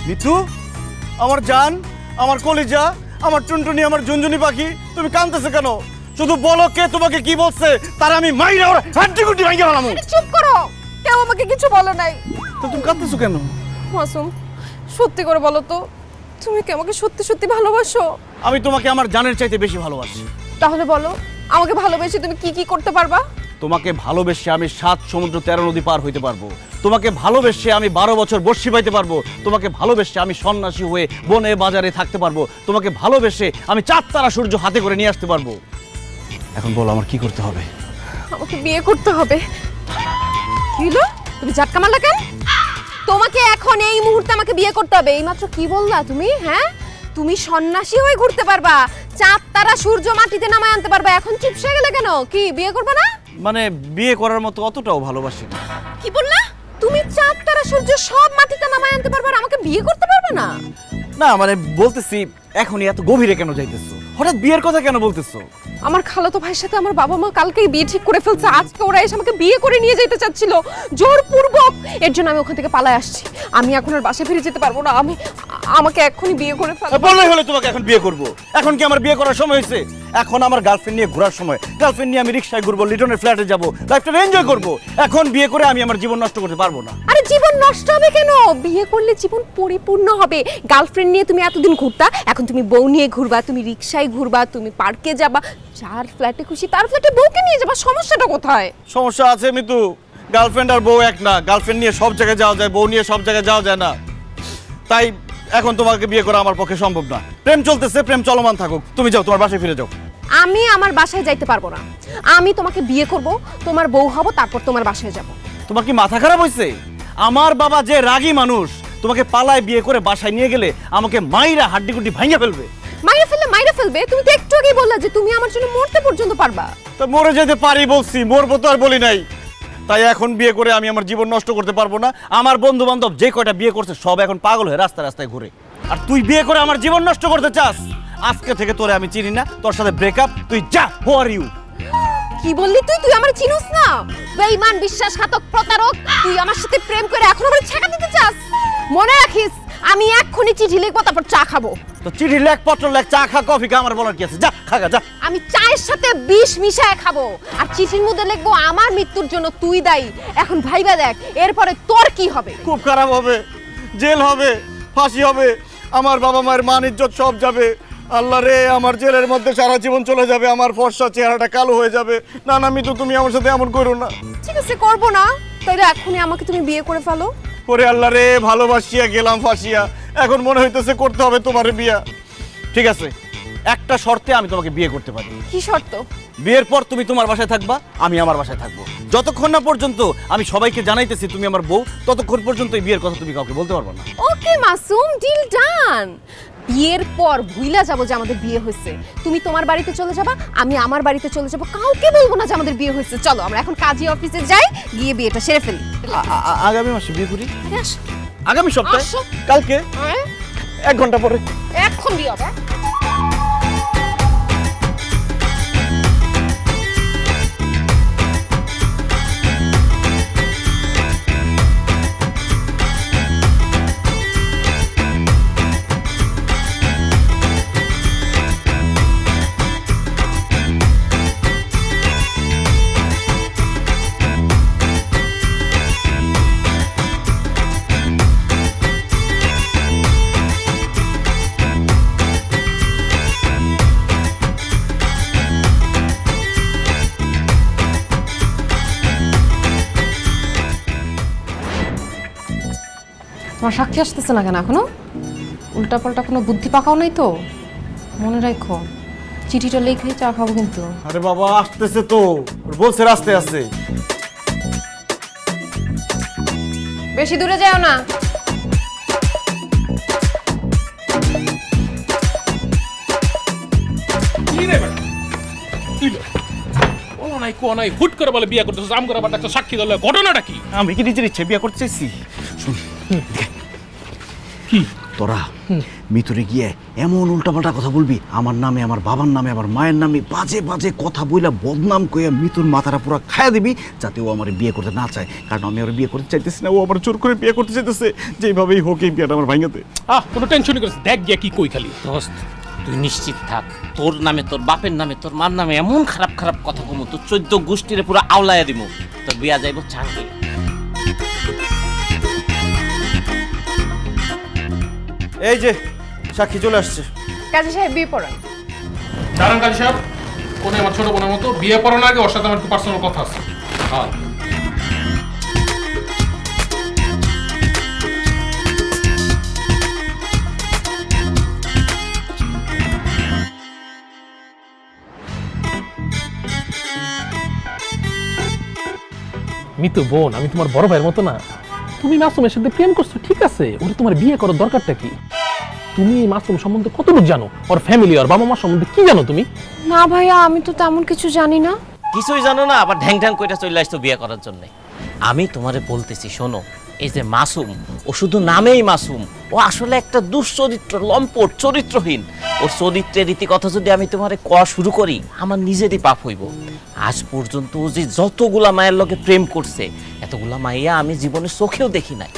মিতু, আমার জান, আমার কলিজা, আমার টুনটুনি, আমার ঝুনঝুনি পাখি, তুমি কাঁদতেছো কেন? শুধু বলো কে তোমাকে কি বলছে, তার আমি মাইরা ওর হাড্ডি-গুড্ডি ভাঙিয়ে ফেলাম। চুপ করো, কেউ আমাকে কিছু বলে নাই। তো তুমি কাঁদতেছো কেন? মাসুম, সত্যি করে বলো তো, তুমি কি আমাকে সত্যি সত্যি ভালোবাসো? আমি তোমাকে আমার জানের চাইতে বেশি ভালোবাসি। তাহলে বলো, আমাকে ভালোবেসে তুমি কি কি করতে পারবা? তোমাকে ভালোবেসে আমি 7 সমুদ্র 13 নদী পার হইতে পারবো। তোমাকে ভালোবেসে আমি 12 বছর বর্ষি পাইতে পারবো। তোমাকে ভালোবেসে আমি সন্ন্যাসী হয়ে বনে বাজারে থাকতে পারবো। তোমাকে ভালোবেসে আমি 4 তারা সূর্য হাতে করে নিয়ে আসতে পারবো। এখন বলো আমার কি করতে হবে? আমাকে বিয়ে করতে হবে। কি হলো? তুমি ঝাটকা মারলা কেন? তোমাকে এখন এই মুহূর্তে আমাকে বিয়ে করতে হবে। এইমাত্র কি বললা তুমি? হ্যাঁ, তুমি সন্ন্যাসী হয়ে ঘুরতে পারবা, 4 তারা সূর্য মাটিতে নামায় আনতে পারবা। এখন চুপসে গেলে কেন? কি বিয়ে করবে না? মানে বিয়ে করার মতো অতটাও ভালোবাসি না। কি বললা? তুমি 4 তারা সূর্য সব মাটিতে নামায় আনতে পারবা আর আমাকে বিয়ে করতে পারবে না? না মানে বলতেছি, এখনই এত গভীরে কেন যাইতেছো? হঠাৎ বিয়ের কথা কেন বলতেছো? আমার খালাতো ভাইয়ের সাথে আমার বাবা মা কালকেই বিয়ে ঠিক করে ফেলছে। আজকে ওরা এসে আমাকে বিয়ে করে নিয়ে যেতে চাচ্ছিল জোরপূর্বক। এর জন্য আমি ওখান থেকে পালায় আসছি। আমি এখন আর বাসায় ফিরে যেতে পারবো না। আমাকে এখনই বিয়ে করে ফেলো। বললেই হলে তোমাকে এখন বিয়ে করব। এখন কি আমার বিয়ে করার সময় হয়েছে? এখন আমার গার্লফ্রেন্ড নিয়ে ঘোরার সময়। গার্লফ্রেন্ড নিয়ে আমি রিকশায় ঘুরবো, লিটনের ফ্ল্যাটে যাবো, লাইফটা এনজয় করবো। এখন বিয়ে করে আমি আমার জীবন নষ্ট করতে পারবো না। আরে জীবন নষ্ট হবে কেন? বিয়ে করলে জীবন পরিপূর্ণ হবে। গার্লফ্রেন্ড নিয়ে তুমি এতদিন ঘুরতা, এখন তুমি বউ নিয়ে ঘুরবা, তুমি রিকশায় ঘুরবা, তুমি পার্কে যাবা, যার ফ্ল্যাটে খুশি তার ফ্ল্যাটে বউকে নিয়ে যাবা। সমস্যাটা কোথায়? সমস্যা আছে মিতু, গার্লফ্রেন্ড আর বউ এক না। গার্লফ্রেন্ড নিয়ে সব জায়গায় যাওয়া যায়, বউ নিয়ে সব জায়গায় যাওয়া যায় না। তাই এখন তোমাকে বিয়ে করা আমার পক্ষে সম্ভব না। প্রেম চলতেছে, প্রেম চলমান থাকুক। তুমি যাও, তোমার বাসায় ফিরে যাও। আমি আমার বাসায় যাইতে পারবো না। আমি তোমাকে বিয়ে করব, তোমার বউ হব, তারপর তোমার বাসায় যাব। তোমার কি মাথা খারাপ হয়েছে? আমার বাবা যে রাগী মানুষ, তোমাকে পালায় বিয়ে করে বাসায় নিয়ে গেলে আমাকে মাইরা হাড্ডি-গুড্ডি ভাঙিয়ে ফেলবে। মাইরা ফেলবে? তুমি তো একটু আগেই বললা যে তুমি আমার জন্য মরতে পর্যন্ত পারবা। তো মরে যেতে পারি বলছি, মরবো তো আর বলি নাই। তাই এখন বিয়ে করে আমি আমার জীবন নষ্ট করতে পারবো না। আমার বন্ধু বান্ধব যে কয়টা বিয়ে করছে সব এখন পাগল হয়ে রাস্তায় রাস্তায় ঘুরে। আর তুই বিয়ে করে আমার জীবন নষ্ট করতে চাস? আজকে থেকে তোরে আমি চিনি না, তোর সাথে ব্রেকআপ। তুই যা, হু আর ইউ? কি বললি তুই? তুই আমার চিনোস না? বেঈমান, বিশ্বাসঘাতক, প্রতারক। তুই আমার সাথে প্রেম করে এখন আমার ছেঁকা দিতে চাস? মনে রাখিস, আমি এক্ষুনি চিঠি লিখবো, তারপর চা খাবো। তো চিঠি লেখ, পত্র লেখ, চা খা, কফি খা, আমার বলার কি আছে? যা খাগা, যা। আমি চায়ের সাথে বিষ মিশায় খাবো, আর চিঠির মধ্যে লিখবো আমার মৃত্যুর জন্য তুই দায়ী। এখন ভাইবা দেখ এরপরে তোর কি হবে। খুব খারাপ হবে, জেল হবে, ফাঁসি হবে, আমার বাবা মায়ের মান ইজ্জত সব যাবে। আল্লাহ রে, আমার জেলের মধ্যে সারা জীবন চলে যাবে, আমার ফর্সা চেহারাটা কালো হয়ে যাবে। না না মিতু, তুমি আমার সাথে এমন করো না। ঠিক আছে, করবো না। তাইলে এখনই আমাকে তুমি বিয়ে করে ফেলো। ওরে আল্লাহ রে, ভালোবাসিয়া গেলাম ফাঁসিয়া, এখন মনে হইতেছে করতে হবে তোমার বিয়া। ঠিক আছে, একটা শর্তে আমি তোমাকে বিয়ে করতে পারি। কি শর্ত? বিয়ের পর তুমি তোমার বাসায় থাকবা, আমি আমার বাসায় থাকবো। যতক্ষণ না পর্যন্ত আমি সবাইকে জানাইতেছি তুমি আমার বউ, ততক্ষণ পর্যন্ত এই বিয়ের কথা তুমি কাউকে বলতে পারবে না। ওকে মাসুম, ডিল ডান। বিয়ের পর ভুইলা যাবো যে আমাদের বিয়ে হয়েছে। তুমি তোমার বাড়িতে চলে যাবা, আমি আমার বাড়িতে চলে যাবো। কাউকে বলবো না যে আমাদের বিয়ে হয়েছে। চলো আমরা এখন কাজী অফিসে যাই, গিয়ে বিয়েটা সেরে ফেলি। আগামী মাসে বিয়ে করি? আসো। আগামী সপ্তাহে? আসো। কালকে? হ্যাঁ, 1 ঘন্টা পরে। এখন বিয়ে হবে। তোমার সাক্ষী আসতেছে না কেন এখনো? উল্টা পাল্টা কোনো বুদ্ধি পাকাও নাই তো? মনে রাখো, চিঠিটা লিখে চা খাবো কিন্তু। আরে বাবা আসতেছে তো, বলছে রাস্তায় আছে। বেশি দূরে যাও না। কি রে বেটা? ও নাই কো নাই, হুট করে বলে বিয়ে করতেছ, আম করে আবার একটা সাক্ষী দল। ঘটনাটা কি? আমি কি নিজের ইচ্ছে বিয়ে করতে চাইছি? শুন, কি তোরা মিতুরে গিয়ে এমন উল্টাপাল্টা কথা বলবি, আমার নামে, আমার বাবার নামে, আমার মায়ের নামে বাজে বাজে কথা বইলা বদনাম কইয়া মিতুর মাথাটা পুরো খায়া দিবি, যাতে ও আমার বিয়ে করতে না চায়। কারণ আমি ওর বিয়ে করতে চাইতেছি না, ও আমার জোর করে বিয়ে করতে চাইতেছে। যেভাবেই হোক এই বিয়েটা আমার ভাঙাতে। কোনো টেনশনই করিস, দেখ গিয়া কি কই খালি। দোস্ত তুই নিশ্চিত থাক, তোর নামে, তোর বাপের নামে, তোর মার নামে এমন খারাপ খারাপ কথা কমু, তোর 14 গোষ্ঠীরে পুরো আওলাইয়া দিমু, তোর বিয়া যাইব চাঙ্গে। এই যে সাক্ষী চলে আসছে। কাজী সাহেব বিয়ে পড়ান। দাঁড়ান কাজী সাহেব, কোনে আমার ছোট বোনের মতো বিয়ে পড়ানোর আগে ওর সাথে আমার একটু পার্সোনাল কথা আছে। হ্যাঁ মিতু বোন, আমি তোমার বড় ভাইয়ের মতো না। তুমি মাসুমের সাথে প্রেম করছো, ঠিক আছে, ওরে তোমার বিয়ে করার দরকারটা কি? তুমি এই মাসুম সম্বন্ধে কতটুকু জানো? ওর ফ্যামিলি, ওর বাবা মা সম্বন্ধে কি জানো তুমি? না ভাইয়া, আমি তো তেমন কিছু জানি না। কিছুই জানো না, আবার ঢ্যাং ঢ্যাং কইটা চলে আসতো বিয়ে করার জন্য। আমি তোমারে বলতেছি শোনো, এই যে মাসুম, ও শুধু নামেই মাসুম, ও আসলে একটা দুশ্চরিত্র, লম্পট, চরিত্রহীন। ওর চরিত্রের রীতি কথা যদি আমি তোমারে কওয়া শুরু করি, আমার নিজেরই পাপ হইব। আজ পর্যন্ত ও যে যতগুলা মায়ের লগে প্রেম করছে, এতগুলা মাইয়া আমি জীবনে চোখেও দেখি নাই।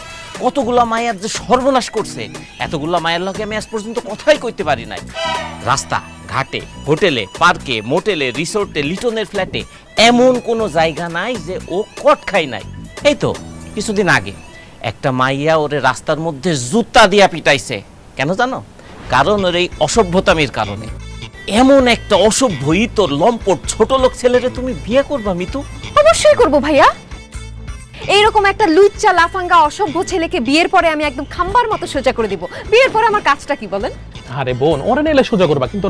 কতগুলা মায়ের যে সর্বনাশ করছে, এতগুলা মায়ের লগে আমি আজ পর্যন্ত কথাই কইতে পারি নাই। রাস্তা ঘাটে, হোটেলে, পার্কে, মোটেলে, রিসোর্টে, লিটনের ফ্ল্যাটে এমন কোনো জায়গা নাই যে ও কট খাই নাই। এই তো কিছুদিন আগে একটা মাইয়া ওরে রাস্তার মধ্যে জুতা দিয়া পিটাইছে। কেন জানো? কারণ ওর এই অসভ্যতামির কারণে। এমন একটা অসভ্য, তোর লম্পট, ছোট লোক ছেলেরে তুমি বিয়ে করবা মিতু? অবশ্যই করব ভাইয়া। এইরকম একটা লুচ্চা লাফাঙ্গা অসভ্য ছেলেকে বিয়ের পরে আমি একদম খাম্বার মতো সোজা করে দিব। বিয়ের পরে আমার কাজটা কি বলেন? আরে বোন, ওরে নিলে সোজা করবা, কিন্তু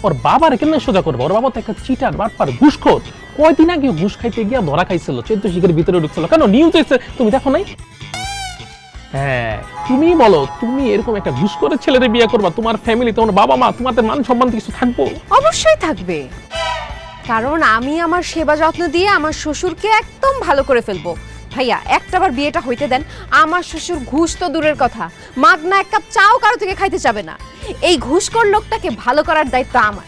ওর বাবার কেন সোজা করবা? ওর বাবা তো একটা চিটার, বাটপার, ঘুষখোর। কয়দিন আগে ঘুষ খাইতে গিয়া ধরা খাইছিল, 14 শিখের ভিতরে ঢুকছিল। কেন নিউজ এসে তুমি দেখো নাই? হ্যাঁ, তুমি বলো, তুমি এরকম একটা ঘুষখোরের ছেলেরে বিয়ে করবা? তোমার ফ্যামিলি, তোমার বাবা মা, তোমাদের মান সম্মান কিছু থাকবো? অবশ্যই থাকবে, কারণ আমি আমার সেবা যত্ন দিয়ে আমার শ্বশুরকে একদম ভালো করে ফেলবো। ভাইয়া, একটাবার বিয়েটা হইতে দেন। আমার শ্বশুর ঘুষ তো দূরের কথা, মাগনা এক কাপ চাও কারো থেকে খাইতে যাবে না। এই ঘুষখোর লোকটাকে ভালো করার দায়িত্ব আমার,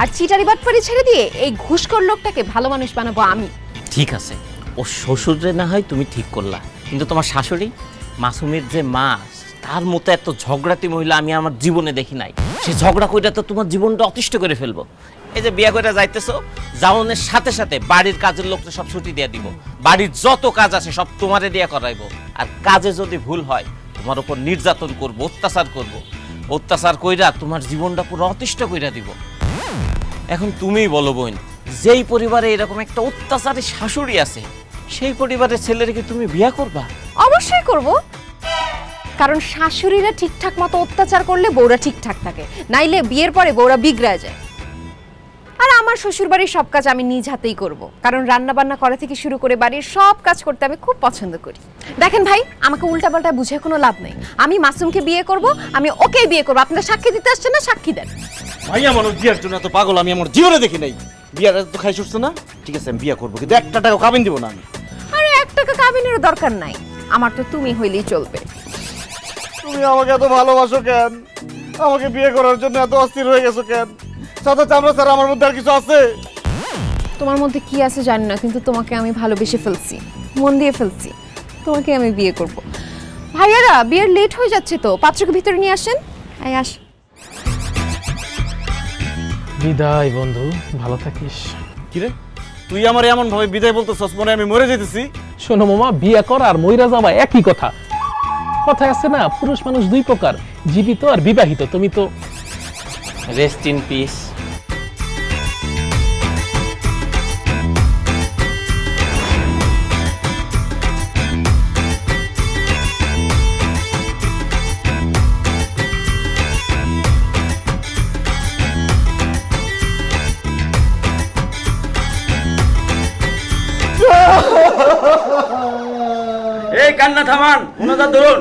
আর চিটারি বাটপারি ছেড়ে দিয়ে এই ঘুষখোর লোকটাকে ভালো মানুষ বানাবো আমি। ঠিক আছে, ও শ্বশুরে না হয় তুমি ঠিক করলা, কিন্তু তোমার শাশুড়ি, মাসুমের যে মা, তার মতো এত ঝগড়াটি মহিলা আমি আমার জীবনে দেখি নাই। সে ঝগড়া কইরা তো তোমার জীবনটা অতিষ্ঠ করে ফেলবো। এই যে বিয়ে করে যাইতেছো, যাওনের সাথে সাথে বাড়ির কাজের লোকটা সব ছুটি দিয়ে দিব। বাড়ির যত কাজ আছে সব তোমারে দিয়ে করাইবো। আর কাজে যদি ভুল হয়, তোমার উপর নির্যাতন করব, অত্যাচার করব। অত্যাচার কইরা তোমার জীবনটা পুরো অতিষ্ঠ কইরা দিব। এখন তুমিই বলো বোন, যেই পরিবারে এরকম একটা অত্যাচারী শাশুড়ি আছে, সেই পরিবারের ছেলের কি তুমি বিয়ে করবা? অবশ্যই করব, কারণ শাশুড়িরা ঠিকঠাক মতো অত্যাচার করলে বউরা ঠিকঠাক থাকে, নাইলে বিয়ের পরে বউরা বিগড়ে যায়। আর আমার শ্বশুরবাড়ির সব কাজ আমি নিজ হাতেই করব, কারণ রান্না বান্না করা থেকে শুরু করে বাড়ির সব কাজ করতে আমি খুব পছন্দ করি। দেখেন ভাই, আমাকে উল্টাপাল্টা বুঝে কোনো লাভ নেই। আমি মাসুমকে বিয়ে করব, আমি ওকেই বিয়ে করব। আপনারা সাক্ষী দিতে আসছেন না, সাক্ষী দেন। ভাইয়া মানুষ বিয়ার জন্য এত পাগল আমি আমার জীবনে দেখি নাই। বিয়ার তো খাই শুটছে না, ঠিক আছে আমি বিয়ে করবো, কিন্তু একটা টাকা কাবিন দিব না আমি। আরে 1 টাকা কাবিনেরও দরকার নাই, আমার তো তুমি হইলেই চলবে। তুমি আমাকে এত ভালোবাসো কেন? আমাকে বিয়ে করার জন্য এত অস্থির হয়ে গেছো কেন? সাথে চামড়া স্যার, আমার মধ্যে আর কিছু আছে? তোমার মধ্যে কি আছে জানি না, কিন্তু তোমাকে আমি ভালোবেসে ফেলছি, মন দিয়ে ফেলছি। তোমাকে আমি বিয়ে করব। ভাইয়ারা, বিয়ের লেট হয়ে যাচ্ছে তো, পাত্রকে ভিতরে নিয়ে আসেন। আয় আস। বিদায় বন্ধু, ভালো থাকিস। কিরে, তুই আমার এমন ভাবে বিদায় বলতেছস মনে হয় আমি মরে যেতেছি? শোনো মামা, বিয়ে করা আর মইরা যাওয়া একই কথা। কথায় আছে না, পুরুষ মানুষ 2 প্রকার, জীবিত আর বিবাহিত। তুমি তো রেস্ট ইন পিস। এই কান্না থামান, ওনাটা ধরুন।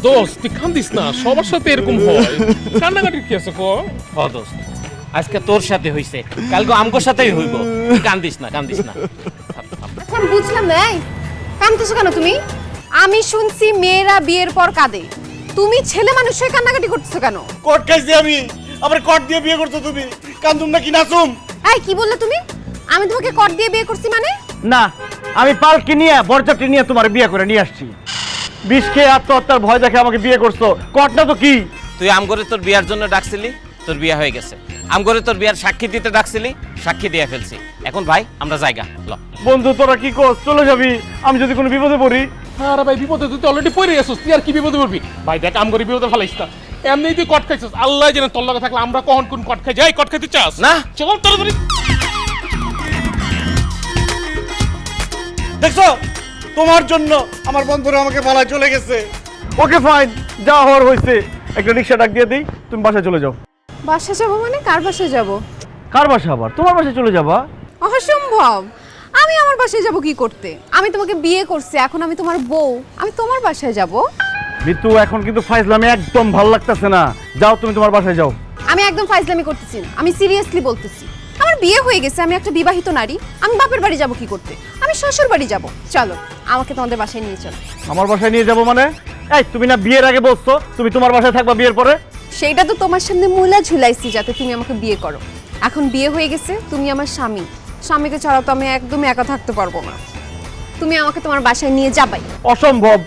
দোস্ত তুই কান্দিস না, সবার সাথে এরকম হয়। কান্নাকাটির কি আছে কো? দোস্ত আজকে তোর সাথে হইছে, কালকে আমগোর সাথেই হইব। তুই কান্দিস না, কান্দিস না। আচ্ছা আমি বুঝলাম না, এই কাঁদতেছো কেন তুমি? আমি শুনছি মেয়েরা বিয়ের পর কাঁদে, তুমি ছেলে মানুষ হয়ে কান্নাকাটি করতেছো কেন? কোর্ট খাইছি আমি, আমার কোর্ট দিয়ে বিয়ে করছো তুমি, কান্দুম নাকি নাচুম? এই কি বললে তুমি? আমি তোমাকে কর দিয়ে বিয়ে করছি মানে? না, আমি পালকি নিয়ে বরযাত্রী নিয়ে তোমার বিয়ে করে নিয়ে আসছি। বিষ খেয়ে আত্মহত্যার ভয় দেখে আমাকে বিয়ে করছো, কোর্টটা তো কি? তুই আমগরে তোর বিয়ার জন্য ডাকছিলি, তোর বিয়া হয়ে গেছে। আমগরে তোর বিয়ার সাক্ষী দিতে ডাকছিলি, সাক্ষী দিয়ে ফেলছি। এখন ভাই আমরা জায়গা ল। বন্ধু তোরা কি করছ, চলে যাবি? আমি যদি কোনো বিপদে পড়ি? আরে ভাই বিপদে তুই অলরেডি পড়ে গেছিস, তুই আর কি বিপদে পড়বি? ভাই দেখ আম করে বিপদে ফেলাইস না, এমনি তুই কট খাইছিস। আল্লাহ জানে তোর লগে থাকলে আমরা কখন কোন কট খাই যাই। কট খাইতে চাস না? চল তাড়াতাড়ি। দেখছো, তোমার জন্য আমার বন্ধুরা আমাকে পালায় চলে গেছে। ওকে ফাইন, যা হওয়ার হয়েছে। একটা রিক্সা ডাক দিয়ে দিই, তুমি বাসায় চলে যাও। বাসায় যাবো মানে? কার বাসায় যাবো? কার বাসা আবার? তোমার বাসায় চলে যাবা? অসম্ভব, আমি আমার বাসায় যাব কি করতে? আমি তোমাকে বিয়ে করছি, এখন আমি তোমার বউ, আমি তোমার বাসায় যাব? ঋতু এখন কিন্তু ফাইজলামি একদম ভালো লাগতেছে না, যাও তুমি তোমার বাসায় যাও। আমি একদম ফাইজলামি করতেছি না, আমি সিরিয়াসলি বলতেছি। আমার বিয়ে হয়ে গেছে, আমি একটা বিবাহিত নারী, আমি বাপের বাড়ি যাব কি করতে? আমি শ্বশুর বাড়ি যাব। চলো আমাকে তোমাদের বাসায় নিয়ে চলো। আমার বাসায় নিয়ে যাবো মানে? এই তুমি না বিয়ের আগে বলছো তুমি তোমার বাসায় থাকবা বিয়ের পরে? সেইটা তো তোমার সামনে মুলা ঝুলাইছি যাতে তুমি আমাকে বিয়ে করো। এখন বিয়ে হয়ে গেছে, তুমি আমার স্বামী, স্বামীকে ছাড়া তো আমি একদমই একা থাকতে পারবো না। তুমি আমাকে তোমার বাসায় নিয়ে যাবাই। অসম্ভব,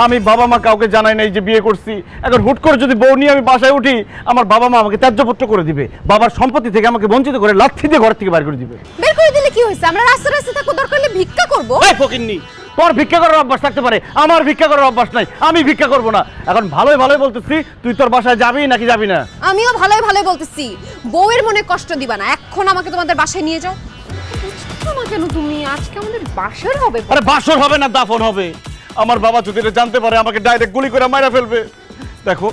আমি বাবা মা কাউকে জানাই নাই যে বিয়ে করছি। এখন হুট করে যদি বউ নিয়ে আমি বাসায় উঠি, আমার বাবা মা আমাকে ত্যায্যপুত্র করে দিবে, বাবার সম্পত্তি থেকে আমাকে বঞ্চিত করে লাথি দিয়ে ঘর থেকে বাইর করে দিবে। বের করে দিলে কি হয়েছে? আমরা রাস্তা রাস্তা থাকবো, দরকার হলে ভিক্ষা করবো। এই ফকিন্নি, তোর ভিক্ষা করার অভ্যাস থাকতে পারে, আমার ভিক্ষা করার অভ্যাস নাই, আমি ভিক্ষা করব না। এখন ভালোই ভালোই বলতেছি, তুই তোর বাসায় যাবি নাকি যাবি না? আমিও ভালোই ভালোই বলতেছি, বউয়ের মনে কষ্ট দিবা না। এখন আমাকে তোমাদের বাসায় নিয়ে যাও। বুঝছো না কেন তুমি? আজকে আমাদের বাসর হবে। আরে বাসর হবে না, দাফন হবে। আমার বাবা যদি এটা জানতে পারে আমাকে ডাইরেক্ট গুলি করে মারা ফেলবে। দেখো,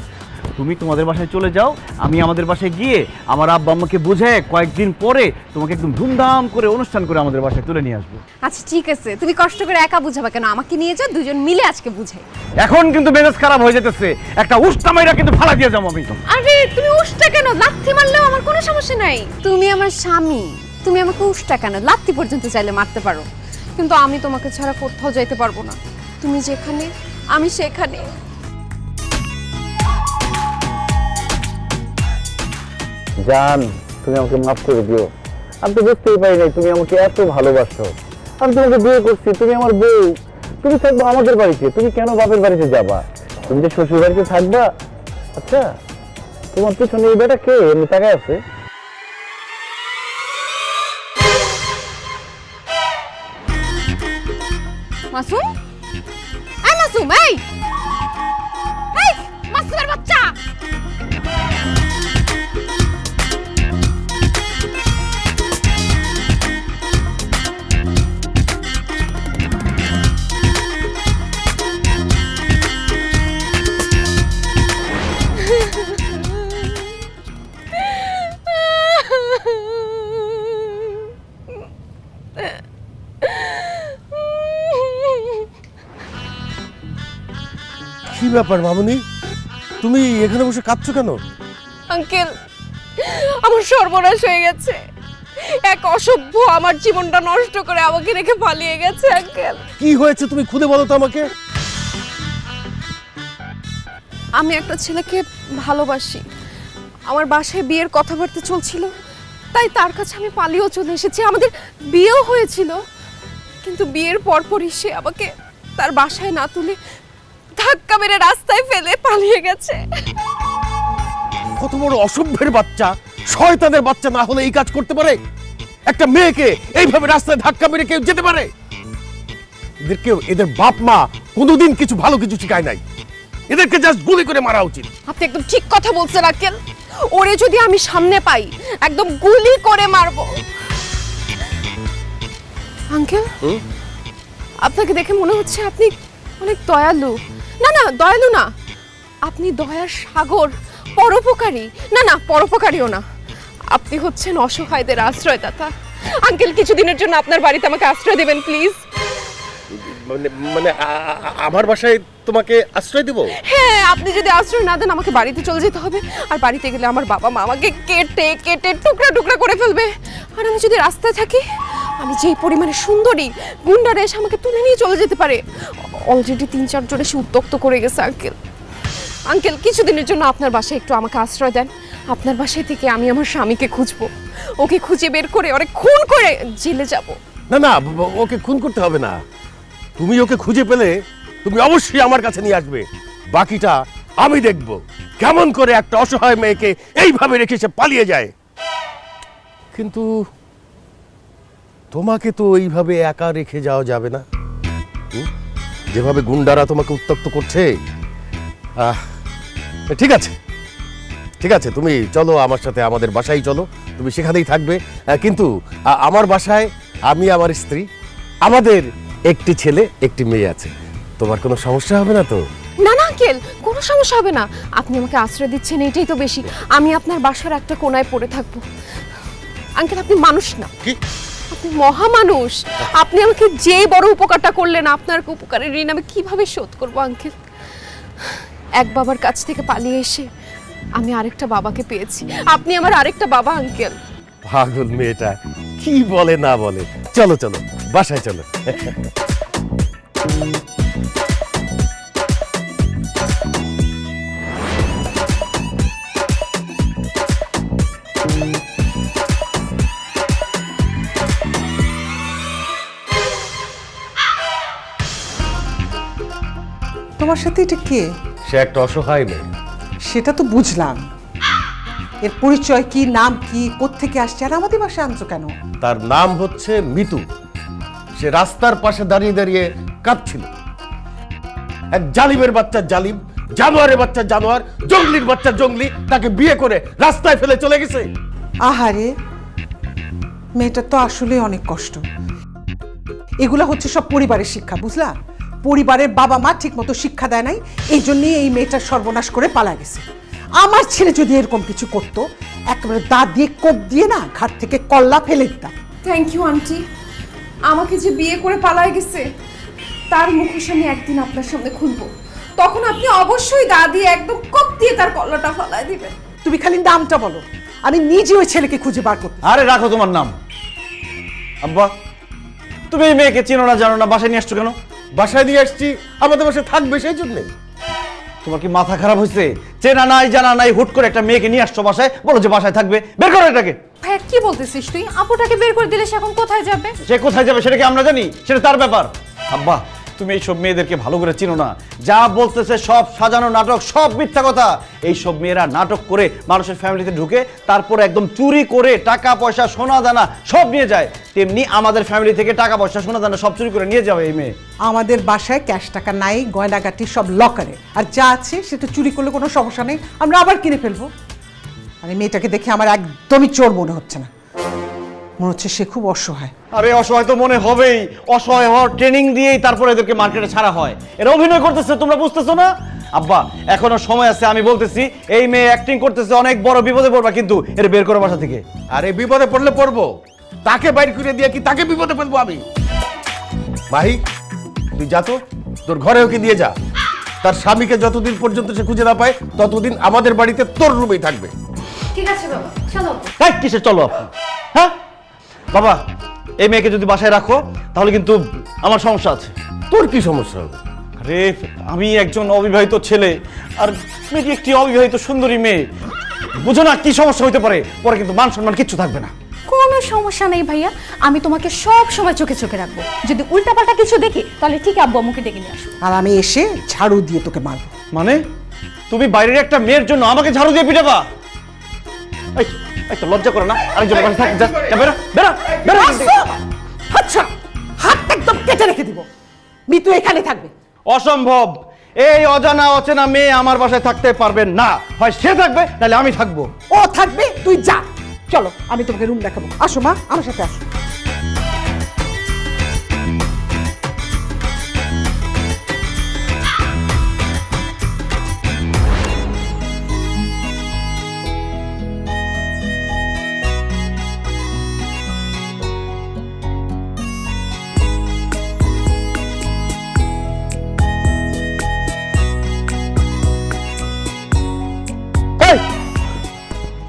তুমি তোমাদের বাসায় চলে যাও, আমি আমাদের বাসায় গিয়ে আমার আব্বা আম্মাকে বুঝে কয়েকদিন পরে তোমাকে একদম ধুমধাম করে অনুষ্ঠান করে আমাদের বাসায় তুলে নিয়ে আসবো। আচ্ছা ঠিক আছে, তুমি কষ্ট করে একা বুঝাবা কেন? আমাকে নিয়ে যাও, দুজন মিলে আজকে বুঝাই। এখন কিন্তু মেজাজ খারাপ হয়ে যেতেছে, একটা উষ্টা মাইরা কিন্তু ফালা দিয়ে যাবো আমি। আরে তুমি উষ্টা কেন? লাথি মারলেও আমার কোনো সমস্যা নাই। তুমি আমার স্বামী, তুমি আমাকে উষ্টা কেন? লাথি পর্যন্ত চাইলে মারতে পারো, কিন্তু আমি তোমাকে ছাড়া কোথাও যাইতে পারবো না। তুমি যেখানে আমি সেখানে। জান, তুমি আমাকে মাফ করে দিও। আমি তো বুঝতেই পারি নাই তুমি আমাকে এত ভালোবাসো। আমি তোমাকে বিয়ে করছি, তুমি আমার বউ, তুমি থাকবো আমাদের বাড়িতে, তুমি কেন বাপের বাড়িতে যাবা? তুমি যে শ্বশুর বাড়িতে থাকবা। আচ্ছা, তোমার পিছনে এই বেটা কে এমনি তাকায় আছে? মাসুম, এই মাসুম, এই এই মাসুমের বাচ্চা। কি ব্যাপার মামুনি, তুমি এখানে বসে কাঁদছো কেন? আঙ্কেল, আমার সর্বনাশ হয়ে গেছে। এক অসভ্য আমার জীবনটা নষ্ট করে আমাকে রেখে পালিয়ে গেছে। আঙ্কেল, কি হয়েছে তুমি খুলে বলো তো আমাকে। আমি একটা ছেলেকে ভালোবাসি, আমার বাসায় বিয়ের কথাবার্তা চলছিল, তাই তার কাছে আমি পালিয়েও চলে এসেছি। আমাদের বিয়েও হয়েছিল, কিন্তু বিয়ের পরপরই সে আমাকে তার বাসায় না তুলে ধাক্কা মেরে রাস্তায় ফেলে পালিয়ে গেছে। কত বড় অসভ্যের বাচ্চা, শয়তানের বাচ্চা না হলে এই কাজ করতে পারে? একটা মেয়েকে এইভাবে রাস্তায় ধাক্কা মেরে কেউ যেতে পারে? এদের বাপ মা কোনোদিন কিছু ভালো কিছু শিখায় নাই, এদেরকে জাস্ট গুলি করে মারা উচিত। আপনি একদম ঠিক কথা বলছেন আঙ্কেল, ওরে যদি আমি সামনে পাই একদম গুলি করে মারবো। আঙ্কেল, আপনাকে দেখে মনে হচ্ছে আপনি অনেক দয়ালু। না না, দয়ালু না, আপনি দয়ার সাগর, পরোপকারী। না না, পরোপকারীও না, আপনি হচ্ছেন অসহায়দের আশ্রয়দাতা। আঙ্কেল, কিছুদিনের জন্য আপনার বাড়িতে আমাকে আশ্রয় দেবেন প্লিজ। মানে মানে আমার বাসায় তোমাকে আশ্রয় দেব? হ্যাঁ, আপনি যদি আশ্রয় না দেন আমাকে বাড়িতে চলে যেতে হবে। আর বাড়িতে গেলে আমার বাবা মা আমাকে কেটে কেটে টুকরা টুকরা করে ফেলবে। আর আমি যদি রাস্তায় থাকি, আমি যেই পরিমাণে সুন্দরী, গুন্ডারা এসে আমাকে তুলে নিয়ে চলে যেতে পারে। অলরেডি 3-4 জন এসে উত্ত্যক্ত করে গেছে। আঙ্কেল কিছুদিনের জন্য আপনার বাসায় একটু আমাকে আশ্রয় দেন। আপনার বাসায় থেকে আমি আমার স্বামীকে খুঁজবো, ওকে খুঁজে বের করে ওরে খুন করে জেলে যাব। না না, ওকে খুন করতে হবে না। তুমি ওকে খুঁজে পেলে তুমি অবশ্যই আমার কাছে নিয়ে আসবে। বাকিটা আমি দেখব, কেমন করে একটা অসহায় মেয়েকে এইভাবে রেখে সে পালিয়ে যায়। কিন্তু তোমাকে তো এইভাবে একা রেখে যাওয়া যাবে না। যেভাবে গুন্ডারা তোমাকে উত্ত্যক্ত করছে। ঠিক আছে, ঠিক আছে, তুমি চলো আমার সাথে, আমাদের বাসায় চলো, তুমি সেখানেই থাকবে। কিন্তু আমার বাসায় আমি, আমার স্ত্রী, আমাদের একটি ছেলে একটি মেয়ে আছে। তোমার কোনো সমস্যা হবে না তো? না না আঙ্কেল, কোনো সমস্যা হবে না। আপনি আমাকে আশ্রয় দিচ্ছেন, এটাই তো বেশি। আমি আপনার বাসার একটা কোনায় পড়ে থাকবো। আঙ্কেল আপনি মানুষ না, কি? আপনি মহামানুষ। আপনি আমাকে যে বড় উপকারটা করলেন, আপনার উপকারের ঋণ আমি কিভাবে শোধ করবো আঙ্কেল? এক বাবার কাছ থেকে পালিয়ে এসে আমি আরেকটা বাবাকে পেয়েছি। আপনি আমার আরেকটা বাবা আঙ্কেল। পাগল মেয়েটা কি বলে না বলে। চলো চলো বাসায় চলো। তোমার সাথে এটা কে? সে একটা অসহায় মেয়ে। সেটা তো বুঝলাম, এর পরিচয় কি, নাম কি, কোত্থেকে আসছে, আর আমাদের বাসায় আনছো কেন? তার নাম হচ্ছে মিতু। সে রাস্তার পাশে দাঁড়িয়ে দাঁড়িয়ে কাঁদছিল। এক জালিমের বাচ্চা জালিম, জানোয়ারের বাচ্চা জানোয়ার, জঙ্গলির বাচ্চা জঙ্গলি তাকে বিয়ে করে রাস্তায় ফেলে চলে গেছে। আহারে, মেয়েটার তো আসলে অনেক কষ্ট। এগুলা হচ্ছে সব পরিবারের শিক্ষা, বুঝলা? পরিবারের বাবা মা ঠিক মতো শিক্ষা দেয় নাই, এই জন্যই এই মেয়েটার সর্বনাশ করে পালা গেছে। আমার ছেলে যদি এরকম কিছু করতো, একেবারে দাঁত দিয়ে কোপ দিয়ে না ঘাট থেকে কল্লা ফেলে দিতাম। Thank you aunty. আমাকে যে বিয়ে করে পালায় গেছে, তার মুখোশ আমি একদিন আপনার সামনে খুলবো। তখন আপনি অবশ্যই দা দিয়ে একদম কোপ দিয়ে তার কল্লাটা ফালায় দিবেন। তুমি খালি নামটা বলো, আমি নিজে ওই ছেলেকে খুঁজে বার করতে। আরে রাখো তোমার নাম। আব্বা, তুমি এই মেয়েকে চেনো না জানো না, বাসায় নিয়ে আসছো কেন? বাসায় নিয়ে আসছি, আমাদের বাসায় থাকবে সেই জন্যে। তোমার কি মাথা খারাপ হয়েছে? চেনা নাই জানা নাই, হুট করে একটা মেয়েকে নিয়ে আসছো বাসায়, বলো যে বাসায় থাকবে। বের করো এটাকে। ভাই কি বলতেছিস তুই? আপুটাকে বের করে দিলে সে এখন কোথায় যাবে? সে কোথায় যাবে সেটা কি আমরা জানি? সেটা তার ব্যাপার। আব্বা, তুমি এইসব মেয়েদেরকে ভালো করে চিনো না। যা বলতেছে সব সাজানো নাটক, সব মিথ্যা কথা। এইসব মেয়েরা নাটক করে মানুষের ফ্যামিলিতে ঢুকে তারপরে একদম চুরি করে টাকা পয়সা সোনা দানা সব নিয়ে যায়। তেমনি আমাদের ফ্যামিলি থেকে টাকা পয়সা সোনা দানা সব চুরি করে নিয়ে যাবে এই মেয়ে। আমাদের বাসায় ক্যাশ টাকা নাই, গয়নাগাটি সব লকারে, আর যা আছে সেটা চুরি করলে কোনো সমস্যা নেই, আমরা আবার কিনে ফেলবো। মানে মেয়েটাকে দেখে আমার একদমই চোর মনে হচ্ছে না, মনে হচ্ছে সে খুব অসহায়। আরে অসহায় তো মনে হবেই। অসহায় হওয়ার ট্রেনিং দিয়েই তারপরে এদেরকে মার্কেটে ছাড়া হয়। এরা অভিনয় করতেছে, তোমরা বুঝতেছো না? আব্বা এখনো সময় আছে, আমি বলতেছি এই মেয়ে অ্যাক্টিং করতেছে, অনেক বড় বিপদে পড়বা কিন্তু। এর বের করো বাসা থেকে। আরে বিপদে পড়লে পড়বো, তাকে বাইর করে দিয়ে কি তাকে বিপদে ফেলবো আমি? মাহি, তুই যা তো, তোর ঘরে ওকে দিয়ে যা। তার স্বামীকে যতদিন পর্যন্ত সে খুঁজে না পায় ততদিন আমাদের বাড়িতে তোর রুমেই থাকবে। ঠিক আছে বাবা, চলো। তাই কিসে চলো আপনি? হ্যাঁ বাবা, এই মেয়েকে যদি বাসায় রাখো তাহলে কিন্তু আমার সমস্যা আছে। তোর কি সমস্যা হবে? আরে আমি একজন অবিবাহিত ছেলে, আর মেয়েটি একটি অবিবাহিত সুন্দরী মেয়ে। বুঝো না কি সমস্যা হতে পারে? পরে কিন্তু মান সম্মান কিচ্ছু থাকবে না। কোনো সমস্যা নেই ভাইয়া, আমি তোমাকে সব সময় চোখে চোখে রাখবো। যদি উল্টাপাল্টা কিছু দেখি তাহলে ঠিক আব্বু আম্মুকে ডেকে নিয়ে আসবো। আর আমি এসে ঝাড়ু দিয়ে তোকে মারবো। মানে তুমি বাইরের একটা মেয়ের জন্য আমাকে ঝাড়ু দিয়ে পিটাবা? এই তো লজ্জা করে না? আরেকজন বাসায় থাক, যা যা, বেরো বেরো বেরো এখান থেকে। আচ্ছা, হাত একদম কেটে রেখে দিব। মিতু এখানে থাকবে। অসম্ভব। এই অজানা অচেনা মেয়ে আমার বাসায় থাকতে পারবে না। হয় সে থাকবে নাহলে আমি থাকবো। ও থাকবে, তুই যা। চলো আমি তোমাকে রুম দেখাবো, আসো মা আমার সাথে আসো।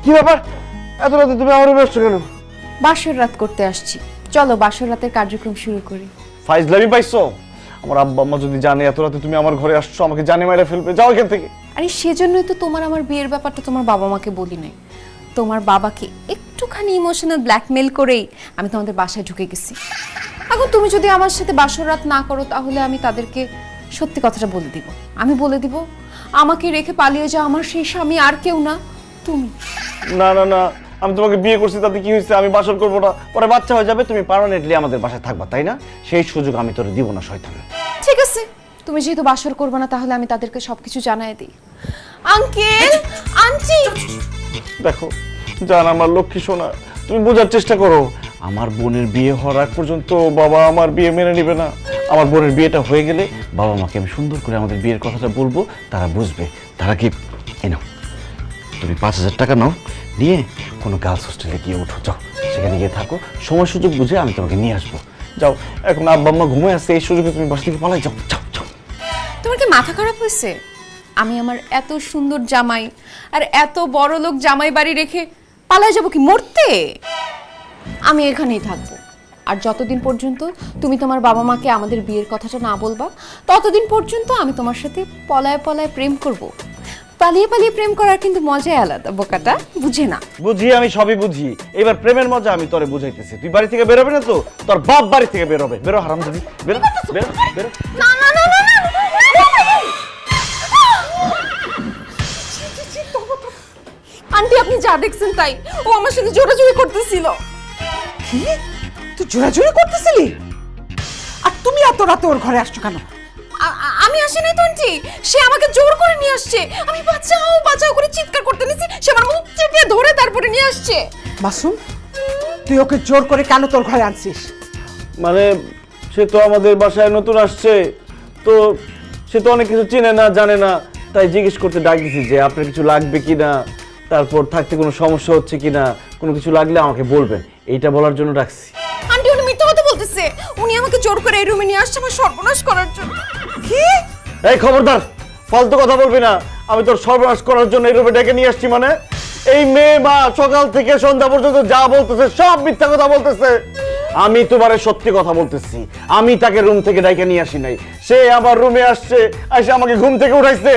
কি ব্যাপার এত রাতে তুমি আমার রুমে আসছো কেন? বাসর রাত করতে আসছি, চলো বাসর রাতের কার্যক্রম শুরু করি। ফাইজলামি পাইছো? আমার আব্বা আম্মা যদি জানে এত রাতে তুমি আমার ঘরে আসছো, আমাকে জানে মাইরা ফেলবে। যাও এখান থেকে। আরে সেজন্যই তো তোমার আমার বিয়ের ব্যাপারটা তোমার বাবা মাকে বলি নাই। তোমার বাবাকে একটুখানি ইমোশনাল ব্ল্যাকমেল করেই আমি তোমাদের বাসায় ঢুকে গেছি। এখন তুমি যদি আমার সাথে বাসর রাত না করো তাহলে আমি তাদেরকে সত্যি কথাটা বলে দিব। আমি বলে দিব আমাকে রেখে পালিয়ে যাও আমার সেই স্বামী আর কেউ না তুমি। না না না, আমি তোমাকে বিয়ে করছি তাতে কি হয়েছে? আমি বাসর করবো না, পরে বাচ্চা হয়ে যাবে, তুমি পার্মানেন্টলি আমাদের বাসায় থাকবা, তাই না? সেই সুযোগ আমি তোরে দিব না শয়তান। ঠিক আছে, তুমি যেহেতু বাসর করবে না তাহলে আমি তাদেরকে সবকিছু জানাই দিই। আঙ্কেল, আন্টি, দেখো জান আমার লক্ষ্মী সোনা, তুমি বোঝার চেষ্টা করো। আমার বোনের বিয়ে হওয়ার আগ পর্যন্ত বাবা আমার বিয়ে মেনে নেবে না। আমার বোনের বিয়েটা হয়ে গেলে বাবা মাকে আমি সুন্দর করে আমাদের বিয়ের কথাটা বলবো, তারা বুঝবে। তারা কি নাও, তুমি 5,000 টাকা নাও, নিয়ে কোনো গার্লস হোস্টেলে গিয়ে উঠো, যাও সেখানে গিয়ে থাকো, সময় সুযোগ বুঝে আমি তোমাকে নিয়ে আসবো। যাও, এখন আব্বা আম্মা ঘুমিয়ে আসছে, এই সুযোগে তুমি বাসা থেকে পালাই যাও। যাও যাও। তোমার কি মাথা খারাপ হয়েছে? আমি আমার এত সুন্দর জামাই আর এত বড় লোক জামাই বাড়ি রেখে পালায় যাবো কি মরতে? আমি এখানেই থাকবো। আর যতদিন পর্যন্ত তুমি তোমার বাবা মাকে আমাদের বিয়ের কথাটা না বলবা ততদিন পর্যন্ত আমি তোমার সাথে পলায় পলায় প্রেম করব। পালিয়ে পালিয়ে প্রেম করার কিন্তু মজাই আলাদা, বোকাটা বুঝে না। বুঝি, আমি সবই বুঝি। এবার প্রেমের মজা আমি তোরে বুঝাইতেছি। তুই বাড়ি থেকে বেরোবে না তো, তোর বাপ বাড়ি থেকে বেরোবে। বেরো হারামজাদি, বেরো বেরো বেরো। না না না না না, আন্টি আপনি যা দেখছেন তাই, ও আমার সাথে জোরাজুরি করতেছিল। কি তুই জোরাজোরি করতেছিলি? আর তুমি এত রাতে ওর ঘরে আসছো কেন? আমি আসি নাই তো আন্টি, সে আমাকে জোর করে নিয়ে আসছে। আমি বাঁচাও বাঁচাও করে চিৎকার করতে নিছি, সে আমার মুখ চেপে ধরে তারপরে নিয়ে আসছে। মাসুম, তুই ওকে জোর করে কেন তোর ঘরে আনছিস? মানে সে তো আমাদের বাসায় নতুন আসছে, তো সে তো অনেক কিছু চিনে না জানে না, তাই জিজ্ঞেস করতে ডাক দিছি যে আপনার কিছু লাগবে কিনা, তারপর থাকতে কোনো সমস্যা হচ্ছে কিনা, কোনো কিছু লাগলে আমাকে বলবেন, এইটা বলার জন্য ডাকছি। আন্টি উনি মিথ্যা কথা বলতেছে, উনি আমাকে জোর করে এই রুমে নিয়ে আসছে আমার সর্বনাশ করার জন্য। কি? এই খবরদার, ফালতু কথা বলবি না। আমি তোর সর্বনাশ করার জন্য এই রুমে ডেকে নিয়ে আসছি মানে? এই মেয়ে মা সকাল থেকে সন্ধ্যা পর্যন্ত যা বলতেছে সব মিথ্যা কথা বলতেছে। আমি তোমারে সত্যি কথা বলতেছি, আমি তাকে রুম থেকে ডেকে নিয়ে আসি নাই। সে আমার রুমে আসছে, এসে আমাকে ঘুম থেকে উঠাইছে,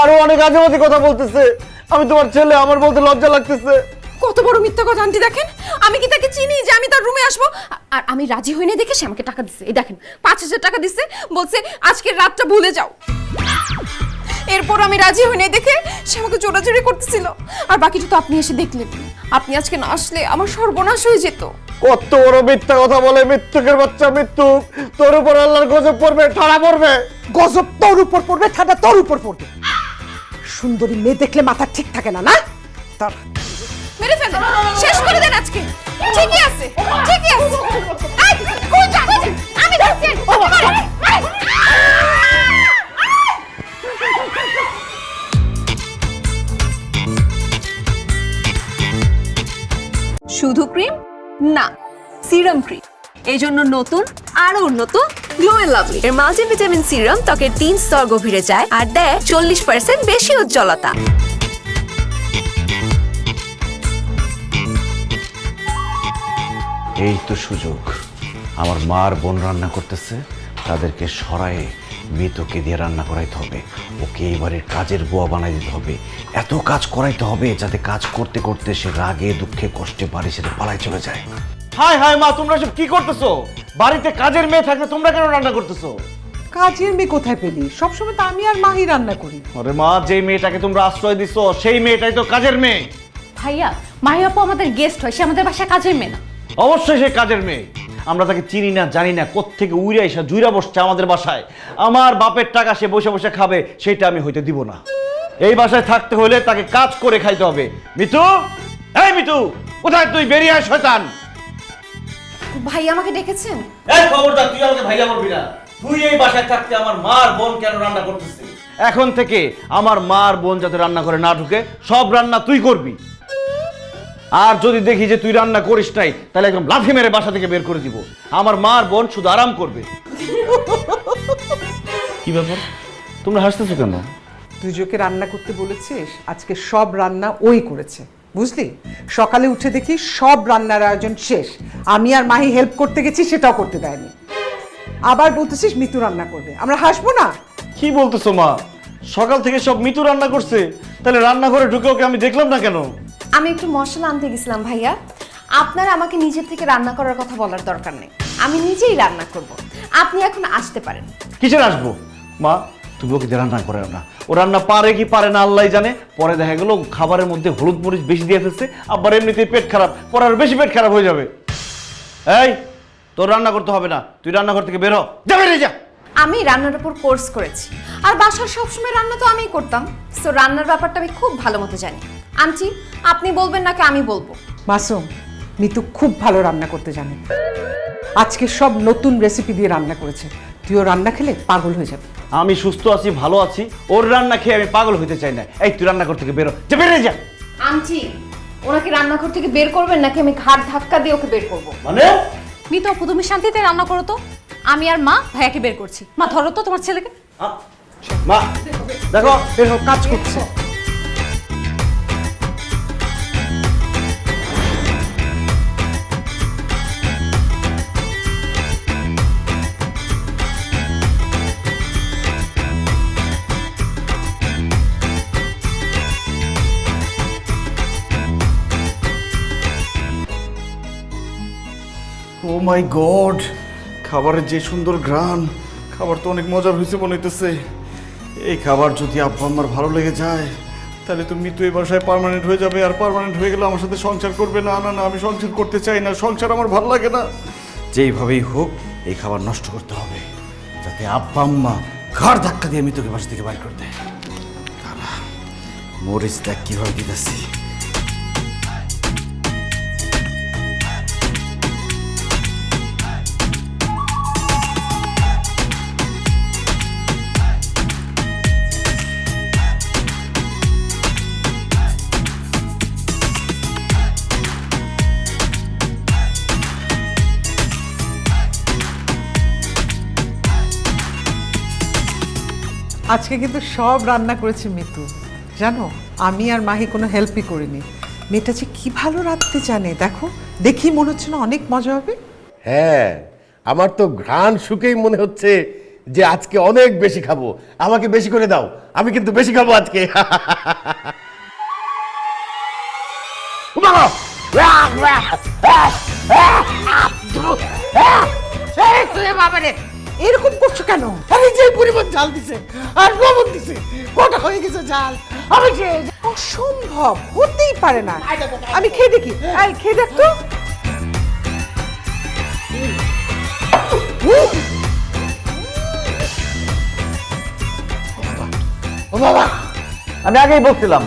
আরো অনেক আজেবাজে কথা বলতেছে। আমি তোমার ছেলে, আমার বলতে লজ্জা লাগতেছে। কত বড় মিথ্যা কথা আন্টি দেখেন। আমি কি তাকে চিনি যে আমি তার রুমে আসবো? আর আমি রাজি হই না দেখে সে আমাকে টাকা দিচ্ছে। এই দেখেন 5,000 টাকা দিচ্ছে, বলছে আজকের রাতটা ভুলে যাও। এরপর আমি রাজি হই না দেখে সে আমাকে জোরাজোরি করতেছিল। আর বাকিটা তো আপনি এসে দেখলেন। আপনি আজকে না আসলে আমার সর্বনাশ হয়ে যেত। কত বড় মিথ্যা কথা বলে, মৃত্যুকের বাচ্চা মৃত্যু। তোর উপর আল্লাহর গজব পড়বে, ঠাড়া পড়বে। গজব তোর উপর পড়বে, ঠান্ডা তোর উপর পড়বে। সুন্দরী মেয়ে দেখলে মাথা ঠিক থাকে না, না? তার মেরে ফেলেন, শেষ করে দেন আজকে। ঠিকই আছে, ঠিকই আছে। এই, কই যান? আমি ধরছি। শুধু ক্রিম না, সিরাম ক্রিম। এই জন্য নতুন আরো উন্নত গ্লো এন্ড লাভলি এর মাল্টিভিটামিন সিরাম ত্বকের 3 স্তর গভীরে যায় আর দেয় 40% বেশি উজ্জ্বলতা। এই তো সুযোগ। আমার মার বোন রান্না করতেছে, তাদেরকে সরায়ে মৃতকে দিয়ে রান্না করাইতে হবে। ওকে এই বাড়ির কাজের বুয়া বানাই দিতে হবে। এত কাজ করাইতে হবে যাতে কাজ করতে করতে সে রাগে দুঃখে কষ্টে বাড়ি ছেড়ে পালাই চলে যায়। হায় হায় মা, তোমরা সব কি করতেছো? বাড়িতে কাজের মেয়ে থাকলে তোমরা কেন রান্না করতেছো? কাজের মেয়ে কোথায় পেলি? সবসময় তো আমি আর মাহি রান্না করি। আরে মা, যে মেয়েটাকে তোমরা আশ্রয় দিছো সেই মেয়েটাই তো কাজের মেয়ে। ভাইয়া, মাহি আপু আমাদের গেস্ট হয়, সে আমাদের বাসায় কাজের মেয়ে না। অবশ্যই সে কাজের মেয়ে। আমরা তাকে চিনি না জানি না, কোত্থেকে উইরা এসে জুইরা বসছে আমাদের বাসায়। আমার বাপের টাকা সে বসে বসে খাবে, সেটা আমি হইতে দিব না। এই বাসায় থাকতে হলে তাকে কাজ করে খাইতে হবে। মিতু, এই মিতু, কোথায় তুই? বেরিয়ে আয় শয়তান। ভাই আমাকে ডেকেছেন? এই খবরদার, তুই আমাকে ভাইয়া বলবি না। তুই এই বাসায় থাকতে আমার মার বোন কেন রান্না করতেছিস? এখন থেকে আমার মার বোন যাতে রান্না করে না ঢুকে, সব রান্না তুই করবি। আর যদি দেখি যে তুই রান্না করিস নাই, তাহলে একদম লাথি মেরে বাসা থেকে বের করে দিব। আমার মার বোন শুধু আরাম করবে। কি ব্যাপার, তোমরা হাসতেছো কেন? তুই যে ওকে রান্না করতে বলেছিস, আজকে সব রান্না ওই করেছে, বুঝলি? সকালে উঠে দেখি সব রান্নার আয়োজন শেষ, আমি আর মাহি হেল্প করতে গেছি, সেটাও করতে দেয়নি। আবার বলতেছিস মিতু রান্না করবে, আমরা হাসবো না? কি বলতেছো মা? সকাল থেকে সব মিতু রান্না করছে, তাহলে রান্নাঘরে ঢুকে ওকে আমি দেখলাম না কেন? আমি একটু মশলা আনতে গেছিলাম ভাইয়া। আপনার আমাকে নিজের থেকে রান্না করার কথা বলার দরকার নেই, আমি নিজেই রান্না করব। আপনি এখন আসতে পারেন। কিসের আসবো মা? তুমি ওকে দিয়ে রান্না করে না, ও রান্না পারে কি পারে না আল্লাহ জানে। পরে দেখা গেল খাবারের মধ্যে হলুদ মরিচ বেশি দিয়ে ফেলছে, আবার এমনিতেই পেট খারাপ, পরে আর বেশি পেট খারাপ হয়ে যাবে। এই তোর রান্না করতে হবে না, তুই রান্নাঘর থেকে বের হ, যাবে রে যা। আমি রান্নার উপর কোর্স করেছি, আর বাসার সবসময় রান্না তো আমিই করতাম, সো রান্নার ব্যাপারটা আমি খুব ভালো মতো জানি। আন্টি, আপনি বলবেন নাকি আমি বলবো? মাসুম, মিতু খুব ভালো রান্না করতে জানে, আজকে সব নতুন রেসিপি দিয়ে রান্না করেছে, তুইও রান্না খেলে পাগল হয়ে যাবে। আমি সুস্থ আছি, ভালো আছি, ওর রান্না খেয়ে আমি পাগল হইতে চাই না। এই তুই রান্নাঘর থেকে বেরো, যা বেরিয়ে যা। আন্টি, ওনাকে রান্নাঘর থেকে বের করবেন নাকি আমি ঘাট ধাক্কা দিয়ে ওকে বের করবো? মানে মিতু আপু, তুমি শান্তিতে রান্না করো তো, আমি আর মা ভাইয়াকে বের করছি। মা ধরো তো তোমার ছেলেকে। মা দেখো বের হোক, কাজ করছে। ও মাই গড, খাবারের যে সুন্দর ঘ্রাণ, খাবার তো অনেক মজার হয়েছে মনে হইতেছে। এই খাবার যদি আব্বা আমার ভালো লেগে যায়, তাহলে তো মিতু এই বাসায় পার্মানেন্ট হয়ে যাবে, আর পার্মানেন্ট হয়ে গেলে আমার সাথে সংসার করবে। না না না, আমি সংসার করতে চাই না, সংসার আমার ভালো লাগে না। যেইভাবেই হোক এই খাবার নষ্ট করতে হবে, যাতে আব্বা আম্মা ঘাড় ধাক্কা দিয়ে মিতুকে বাসা থেকে বাইর করে দেয়। দাঁড়া, মরিচ দেখ কিভাবে দিতেছি। আজকে কিন্তু সব রান্না করেছে মিতু, জানো? আমি আর মাহি কোনো হেল্পই করিনি। মেয়েটা যে কি ভালো রাঁধতে জানে, দেখো, দেখি মনে হচ্ছে না অনেক মজা হবে। হ্যাঁ, আমার তো ঘ্রাণ শুকেই মনে হচ্ছে যে আজকে অনেক বেশি খাবো। আমাকে বেশি করে দাও, আমি কিন্তু বেশি খাবো আজকে। এরকম করছো কেন? আরে যে পরিমাণ ঝাল দিছে আর লবণ দিছে, কটা হয়ে গেছে ঝাল। আমি যে অসম্ভব, হতেই পারে না। আমি খেয়ে দেখি, এই খেয়ে দেখ তো। ও বাবা, আমি আগেই বলছিলাম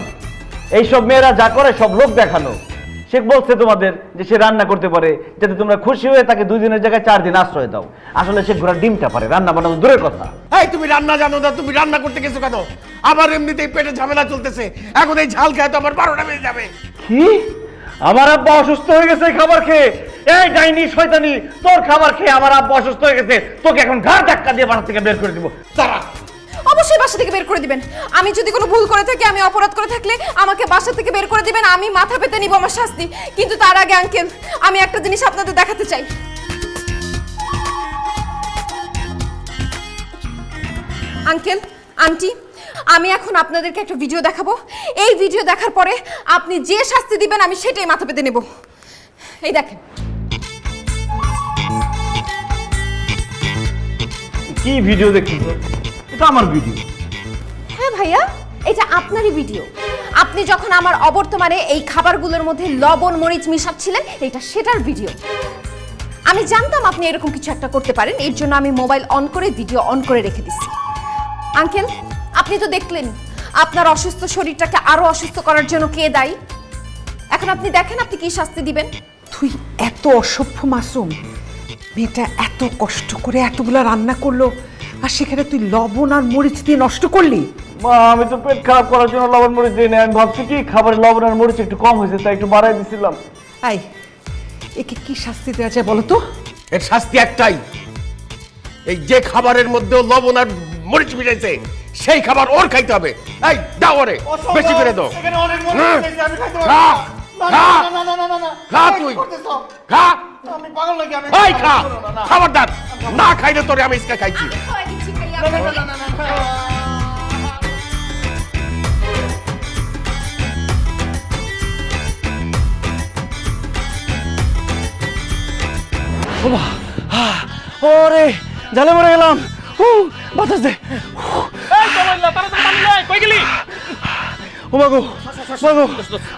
এইসব মেয়েরা যা করে সব লোক দেখানো। সে বলছে তোমাদের যে সে রান্না করতে পারে, যাতে তোমরা খুশি হয়ে তাকে 2 দিনের জায়গায় 4 দিন আশ্রয় দাও। আসলে সে ঘোড়ার ডিমটা পারে, রান্না বানানো দূরের কথা। এই তুমি রান্না জানো না, তুমি রান্না করতে গেছো কেন? আবার এমনিতেই পেটে ঝামেলা চলতেছে, এখন এই ঝাল খেয়ে তো আমার 12টা বেজে যাবে। কি? আমার আব্বা অসুস্থ হয়ে গেছে খাবার খেয়ে? এই ডাইনি শয়তানি, তোর খাবার খেয়ে আমার আব্বা অসুস্থ হয়ে গেছে, তোকে এখন ঘাড় ধাক্কা দিয়ে বাসা থেকে বের করে দিব। তারা অবশ্যই বাসা থেকে বের করে দিবেন। আমি যদি কোনো ভুল করে থাকি, আমি অপরাধ করে থাকলে আমাকে বাসা থেকে বের করে দিবেন, আমি মাথা পেতে নিব আমার শাস্তি। কিন্তু তার আগে আঙ্কেল, আমি একটা জিনিস আপনাদের দেখাতে চাই। আঙ্কেল, আন্টি, আমি এখন আপনাদেরকে একটা ভিডিও দেখাবো। এই ভিডিও দেখার পরে আপনি যে শাস্তি দিবেন আমি সেটাই মাথা পেতে নেব। এই দেখেন। কি ভিডিও দেখছিস? এটা আমার ভিডিও। হ্যাঁ ভাইয়া, এটা আপনারই ভিডিও। আপনি যখন আমার অবর্তমানে এই খাবারগুলোর মধ্যে লবণ মরিচ মিশাচ্ছিলেন, এটা সেটার ভিডিও। আমি জানতাম আপনি এরকম কিছু একটা করতে পারেন, এর জন্য আমি মোবাইল অন করে ভিডিও অন করে রেখে দিচ্ছি। আঙ্কেল, আপনি তো দেখলেন আপনার অসুস্থ শরীরটাকে আরো অসুস্থ করার জন্য কে দায়ী। এখন আপনি দেখেন আপনি কি শাস্তি দিবেন। তুই এত অসভ্য মাসুম, মেয়েটা এত কষ্ট করে এতগুলা রান্না করলো, আর সেখানে তুই লবণ আর মরিচ দিয়ে নষ্ট করলি। মা, আমি তো পেট খারাপ করার জন্য লবণ মরিচ দিই না, আমি ভাবছি কি খাবারে লবণ আর মরিচ একটু কম হয়েছে, তাই একটু বাড়াই দিছিলাম। আই, একে কি শাস্তি দেওয়া যায় বলো তো? এর শাস্তি একটাই, এই যে খাবারের মধ্যে লবণ আর মরিচ মিশাইছে সেই খাবার ওর খাইতে হবে। এই দাও ওরে, বেশি করে দাও। এখানে অনেক মনে হুম। হইতেছে, আমি খাইতে খা, পারবো না। খা। না, না, না, না, না, না, না। খা এই তুই। কি করতেছো? খা, আমি পাগল নাকি? আমি এই খা, না, না, না। খবরদার না খাইলে তোরে আমি ইসকা খাইছি। না, না, না, না, না, না। ওবা, ওরে জালে মরে গেলাম। বাতাস দে। এই তো বললা তাড়াতাড়ি পানি লাই, কই গেলি? ও মাগো, মাগো,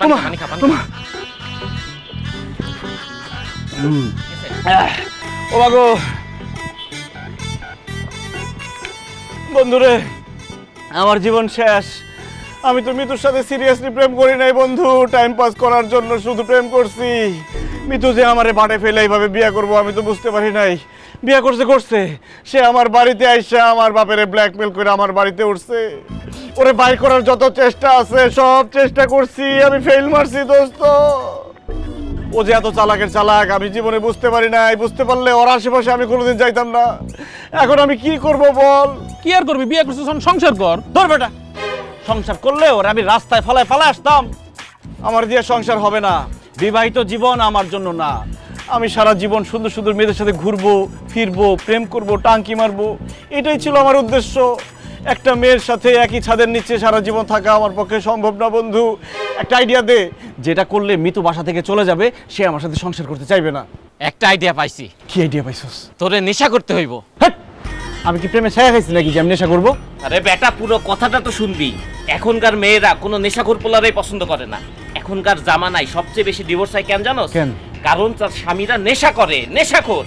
পানি, পানি খা, পানি খা। ও মাগো। বন্ধুরে, আমার জীবন শেষ। আমি তো মিতুর সাথে সিরিয়াসলি প্রেম করি নাই বন্ধু, টাইম পাস করার জন্য শুধু প্রেম করছি। মিতু যে আমারে বাড়ে ফেলে এইভাবে বিয়ে করবো আমি তো বুঝতে পারি নাই। বিয়ে করছে সে আমার বাড়িতে আইসা আমার বাপেরে ব্ল্যাকমেল করে আমার বাড়িতে উঠছে। ওরে বাই করার যত চেষ্টা আছে সব চেষ্টা করছি, আমি ফেল মারছি দোস্ত। ও যে এত চালাকের চালাক আমি জীবনে বুঝতে পারি নাই। বুঝতে পারলে ওর আশেপাশে আমি কোনোদিন যাইতাম না। এখন আমি কি করব বল? কি আর করবি, বিয়ে করছিস এখন সংসার কর। ধর বেটা, সংসার করলে ওর আমি রাস্তায় ফেলে আসতাম। আমার দিয়ে সংসার হবে না, বিবাহিত জীবন আমার জন্য না। আমি সারা জীবন সুন্দর সুন্দর মেয়েদের সাথে ঘুরবো ফিরবো, প্রেম করব, টাঙ্কি মারবো, এটাই ছিল আমার উদ্দেশ্য। একটা মেয়ের সাথে একই ছাদের নিচে সারা জীবন থাকা আমার পক্ষে সম্ভব না বন্ধু। একটা আইডিয়া দে, যেটা করলে মিতু বাসা থেকে চলে যাবে, সে আমার সাথে সংসার করতে চাইবে না। একটা আইডিয়া পাইছি, কি আইডিয়া পাইছস? তোরে নেশা করতে হইব। হ্যাট! আমি কি প্রেমে ছায়া খাইছি নাকি যে আমি নেশা করবো? আরে বেটা, পুরো কথাটা তো শুনবি। এখনকার মেয়েরা কোনো নেশাখোর পোলারেই পছন্দ করে না। এখনকার জামানায় সবচেয়ে বেশি ডিভোর্স হয় কেন জানোস? কেন? কারণ তার স্বামীরা নেশা করে, নেশাখোর।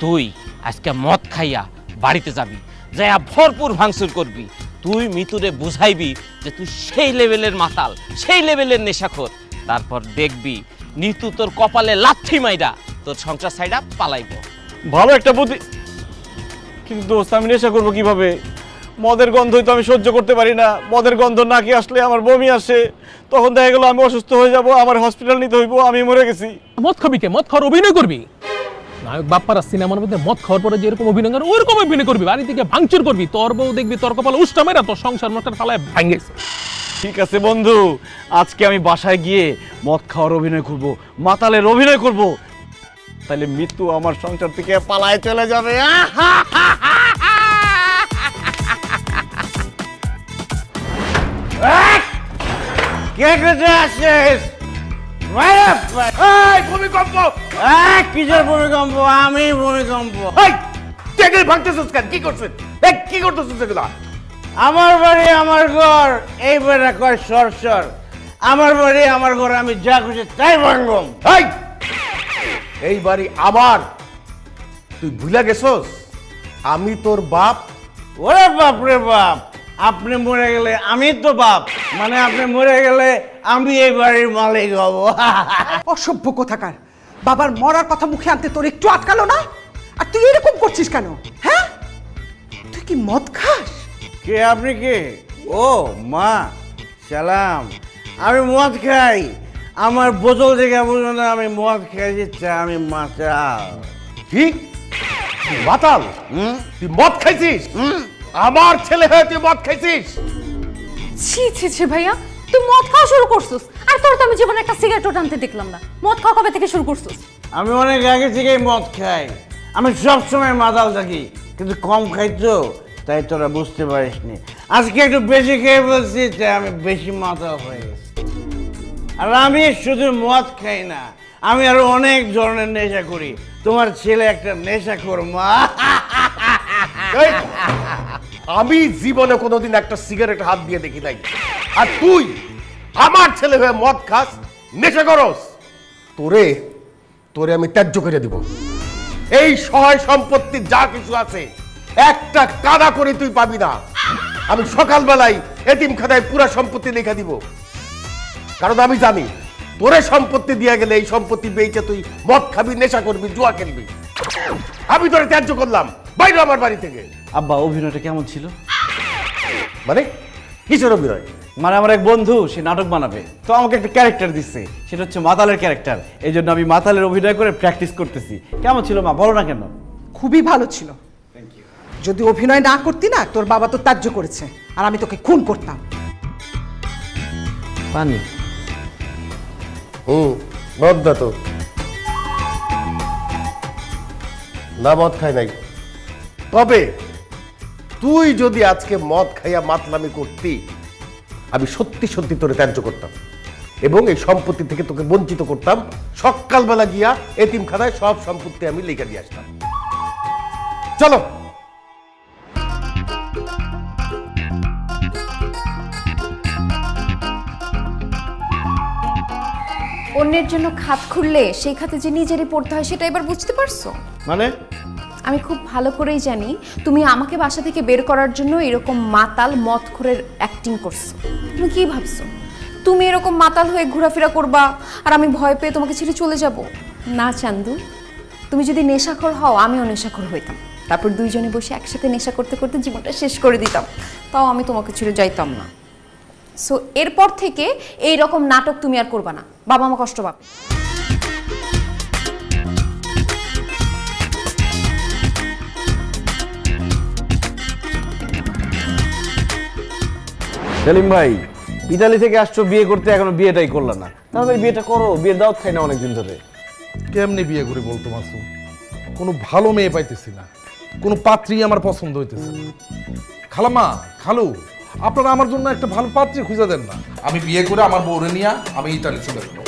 তুই আজকে মদ খাইয়া বাড়িতে যাবি, যাইয়া ভরপুর ভাঙচুর করবি। তুই মিতুরে বুঝাইবি যে তুই সেই লেভেলের মাতাল, সেই লেভেলের নেশাখোর। তারপর দেখবি নিতু তোর কপালে লাথি মাইরা তোর সংসার সাইডা পালাইব। ভালো একটা বুদ্ধি, কিন্তু দোস্ত আমি নেশা করবো কিভাবে? মদের গন্ধই তো আমি সহ্য করতে পারি না। মদের গন্ধ নাকি আসলে আমার বমি আসে, তখন দেখা গেল আমি অসুস্থ হয়ে যাব, আমার হসপিটাল নিতে হইব, আমি মরে গেছি। মদ খাবি কে? মদ খাওয়ার অভিনয় করবি। নায়ক বাপ্পারা সিনেমার মধ্যে মদ খাওয়ার পরে যেরকম অভিনয় করে ওরকম অভিনয় করবি, বাড়ি থেকে ভাঙচুর করবি। তোর বউ দেখবি তোর কপালে উষ্টা মেরা তোর সংসার মশার ফালায় ভাঙেছে। ঠিক আছে বন্ধু, আজকে আমি বাসায় গিয়ে মদ খাওয়ার অভিনয় করব, মাতালের অভিনয় করব, তাহলে মৃত্যু আমার সংসার থেকে পালায় চলে যাবে। কে কোথায় আসিস? এই ভূমিকম্প! কিসের ভূমিকম্প? আমি ভূমিকম্প। এই টেবিল ভাঙতেছিস কেন? কি করছিস? এই কি করতেছিস এগুলা? আমার বাড়ি আমার ঘর, এই বেড়া কয় সর। আমার বাড়ি আমার ঘর, আমি যা খুশি তাই ভাঙবম। এই বাড়ি আমার, তুই ভুলে গেছস আমি তোর বাপ। ওরে বাপ রে বাপ, আপনি মরে গেলে আমি তো বাপ, মানে আপনি মরে গেলে আমি এই বাড়ির মালিক হব। অসভ্য কোথাকার! বাবার মরার কথা মুখে আনতে তোর একটু আটকালো না? আর তুই এরকম করছিস কেন? হ্যাঁ, তুই কি মদ খাস? কে আপনি? কে? ও মা, সালাম। আমি মদ খাই, আমার বোতল থেকে বুঝো না, আমি মদ খাই দিচ্ছে, আমি মাতাল। কি মাতাল? তুই মদ খাইছিস? আমার ছেলে হয়ে তুই মদ খাইছিস? ছি ছি ছি ভাইয়া, তুই মদ খাওয়া শুরু করছিস। আর তোর তো আমি জীবনে একটা সিগারেটও টানতে দেখলাম না। মদ খাওয়া কবে থেকে শুরু করছিস? আমি অনেক আগে থেকেই মদ খাই, আমি সব সময় মাতাল থাকি, কিন্তু কম খাই তো, তাই তোরা বুঝতে পারিসনি। আজকে একটু বেশি খেয়ে বলছি, তাই আমি বেশি মাতাল হয়ে গেছি। আর আমি শুধু মদ খাই না, আমি আরো অনেক ধরনের নেশা করি। তোমার ছেলে একটা নেশাখোর মা। এই, আমি জীবনে কোনোদিন একটা সিগারেট হাত দিয়ে দেখি নাই, আর তুই আমার ছেলে হয়ে মদ খাস, নেশা করস। তোরে আমি ত্যায্য করে দিব। এই সহায় সম্পত্তি যা কিছু আছে একটা কাদা করে তুই পাবি না। আমি সকালবেলায় এতিমখানায় পুরা সম্পত্তি লেখা দিব, কারণ আমি জানি তোরে সম্পত্তি দিয়ে গেলে এই সম্পত্তি বেচে তুই মদ খাবি, নেশা করবি, জুয়া খেলবি। আমি তোরে ত্যায্য করলাম, বাইরে আমার বাড়ি থেকে। আব্বা, অভিনয়টা কেমন ছিল? মানে কিসের অভিনয়? মানে আমার এক বন্ধু, সে নাটক বানাবে, তো আমাকে একটা ক্যারেক্টার দিচ্ছে, সেটা হচ্ছে মাতালের ক্যারেক্টার। এই জন্য আমি মাতালের অভিনয় করে প্র্যাকটিস করতেছি। কেমন ছিল মা, বলো না কেন? খুবই ভালো ছিল। যদি অভিনয় না করতি না, তোর বাবা তো ত্যায্য করেছে, আর আমি তোকে খুন করতাম। পানি মদ না তো, না মদ খাই নাই। তবে তুই যদি আজকে মদ খাইয়া মাতলামি করতি, আমি সত্যি সত্যি তোরে ত্যায্য করতাম এবং এই সম্পত্তি থেকে তোকে বঞ্চিত করতাম। সকালবেলা গিয়া এতিমখানায় সব সম্পত্তি আমি লিখে দিয়ে আসতাম। চলো। অন্যের জন্য খাত খুললে সেই খাতে যে নিজেরই পড়তে হয় সেটা এবার বুঝতে পারছো? মানে আমি খুব ভালো করেই জানি তুমি আমাকে বাসা থেকে বের করার জন্য এরকম মাতাল মদখোরের অ্যাক্টিং করছো। তুমি কি ভাবছো তুমি এরকম মাতাল হয়ে ঘোরাফেরা করবা আর আমি ভয় পেয়ে তোমাকে ছেড়ে চলে যাব? না চান্দু, তুমি যদি নেশাখোর হও আমিও নেশাখোর হইতাম, তারপর দুইজনে বসে একসাথে নেশা করতে করতে জীবনটা শেষ করে দিতাম, তাও আমি তোমাকে ছেড়ে যাইতাম না। সো এরপর থেকে এই রকম নাটক তুমি আর করবা না, বাবা মা কষ্ট পাবে। সেলিম ভাই, ইতালি থেকে আসছো বিয়ে করতে, এখনো বিয়েটাই করলা না। তাহলে বিয়েটা করো, বিয়ের দাওয়াত খাই না অনেকদিন ধরে। কেমনি বিয়ে করি বলতো মাসুম? কোনো ভালো মেয়ে পাইতেছি না, কোনো পাত্রী আমার পছন্দ হইতেছে না। খালামা, খালু, আপনারা আমার জন্য একটা ভালো পাত্রী খুঁজে দেন না। আমি বিয়ে করে আমার বউরে নিয়ে আমি ইতালি চলে যাবো।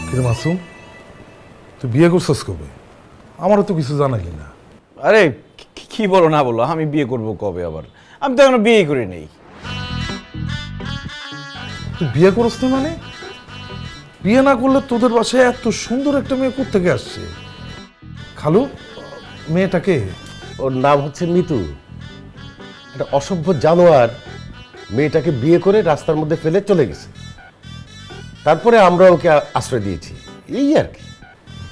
কিরে মাসুম, তুই বিয়ে করছিস কবে? আমারও তো কিছু জানাইলি না। আরে কি বলো না বলো, আমি বিয়ে করব কবে আবার? আমি তো এখনো বিয়ে করি নেই। তুই বিয়ে করছ না মানে? বিয়ে না করলে তোদের বাসায় এত সুন্দর একটা মেয়ে কোত্থেকে আসছে? খালু, মেয়েটাকে? ওর নাম হচ্ছে মিতু। একটা অসভ্য জানোয়ার মেয়েটাকে বিয়ে করে রাস্তার মধ্যে ফেলে চলে গেছে। তারপরে আমরা ওকে আশ্রয় দিয়েছি, এই আর কি।